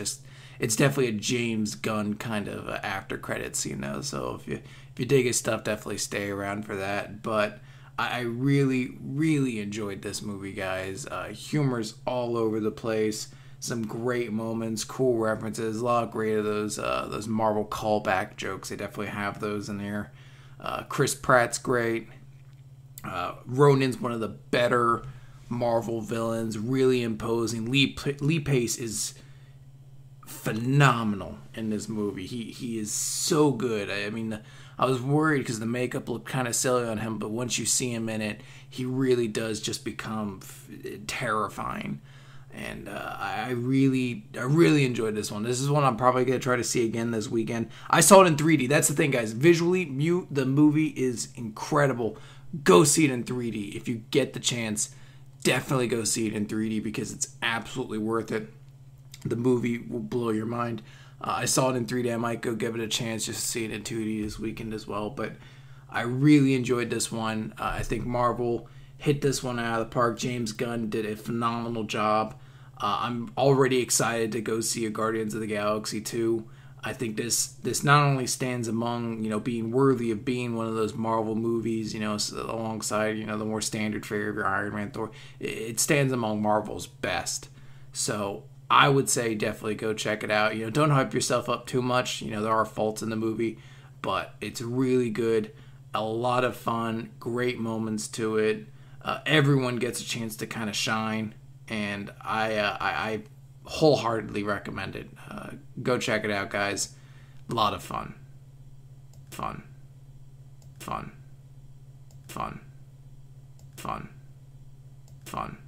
It's definitely a James Gunn kind of after credit scene, though. So if you dig his stuff, definitely stay around for that. But I really enjoyed this movie, guys. Humor's all over the place. Some great moments, cool references, a lot of great of those Marvel callback jokes. They definitely have those in there. Chris Pratt's great. Ronan's one of the better Marvel villains, really imposing. Lee Pace is phenomenal in this movie. He is so good. I mean, I was worried because the makeup looked kind of silly on him, but once you see him in it, he really does just become terrifying. And I really enjoyed this one. This is one I'm probably going to try to see again this weekend. I saw it in 3D. That's the thing, guys. Visually, the movie is incredible. Go see it in 3D. If you get the chance, definitely go see it in 3D because it's absolutely worth it. The movie will blow your mind. I saw it in 3D. I might go give it a chance just to see it in 2D this weekend as well. But I really enjoyed this one. I think Marvel hit this one out of the park. James Gunn did a phenomenal job. I'm already excited to go see a Guardians of the Galaxy 2. I think this not only stands among, being worthy of being one of those Marvel movies, alongside, the more standard fare of your Iron Man, Thor. It stands among Marvel's best. So I would say definitely go check it out. Don't hype yourself up too much. There are faults in the movie, but it's really good. A lot of fun, great moments to it. Everyone gets a chance to kind of shine, and I wholeheartedly recommend it. Go check it out, guys. A lot of fun. Fun. Fun. Fun. Fun. Fun.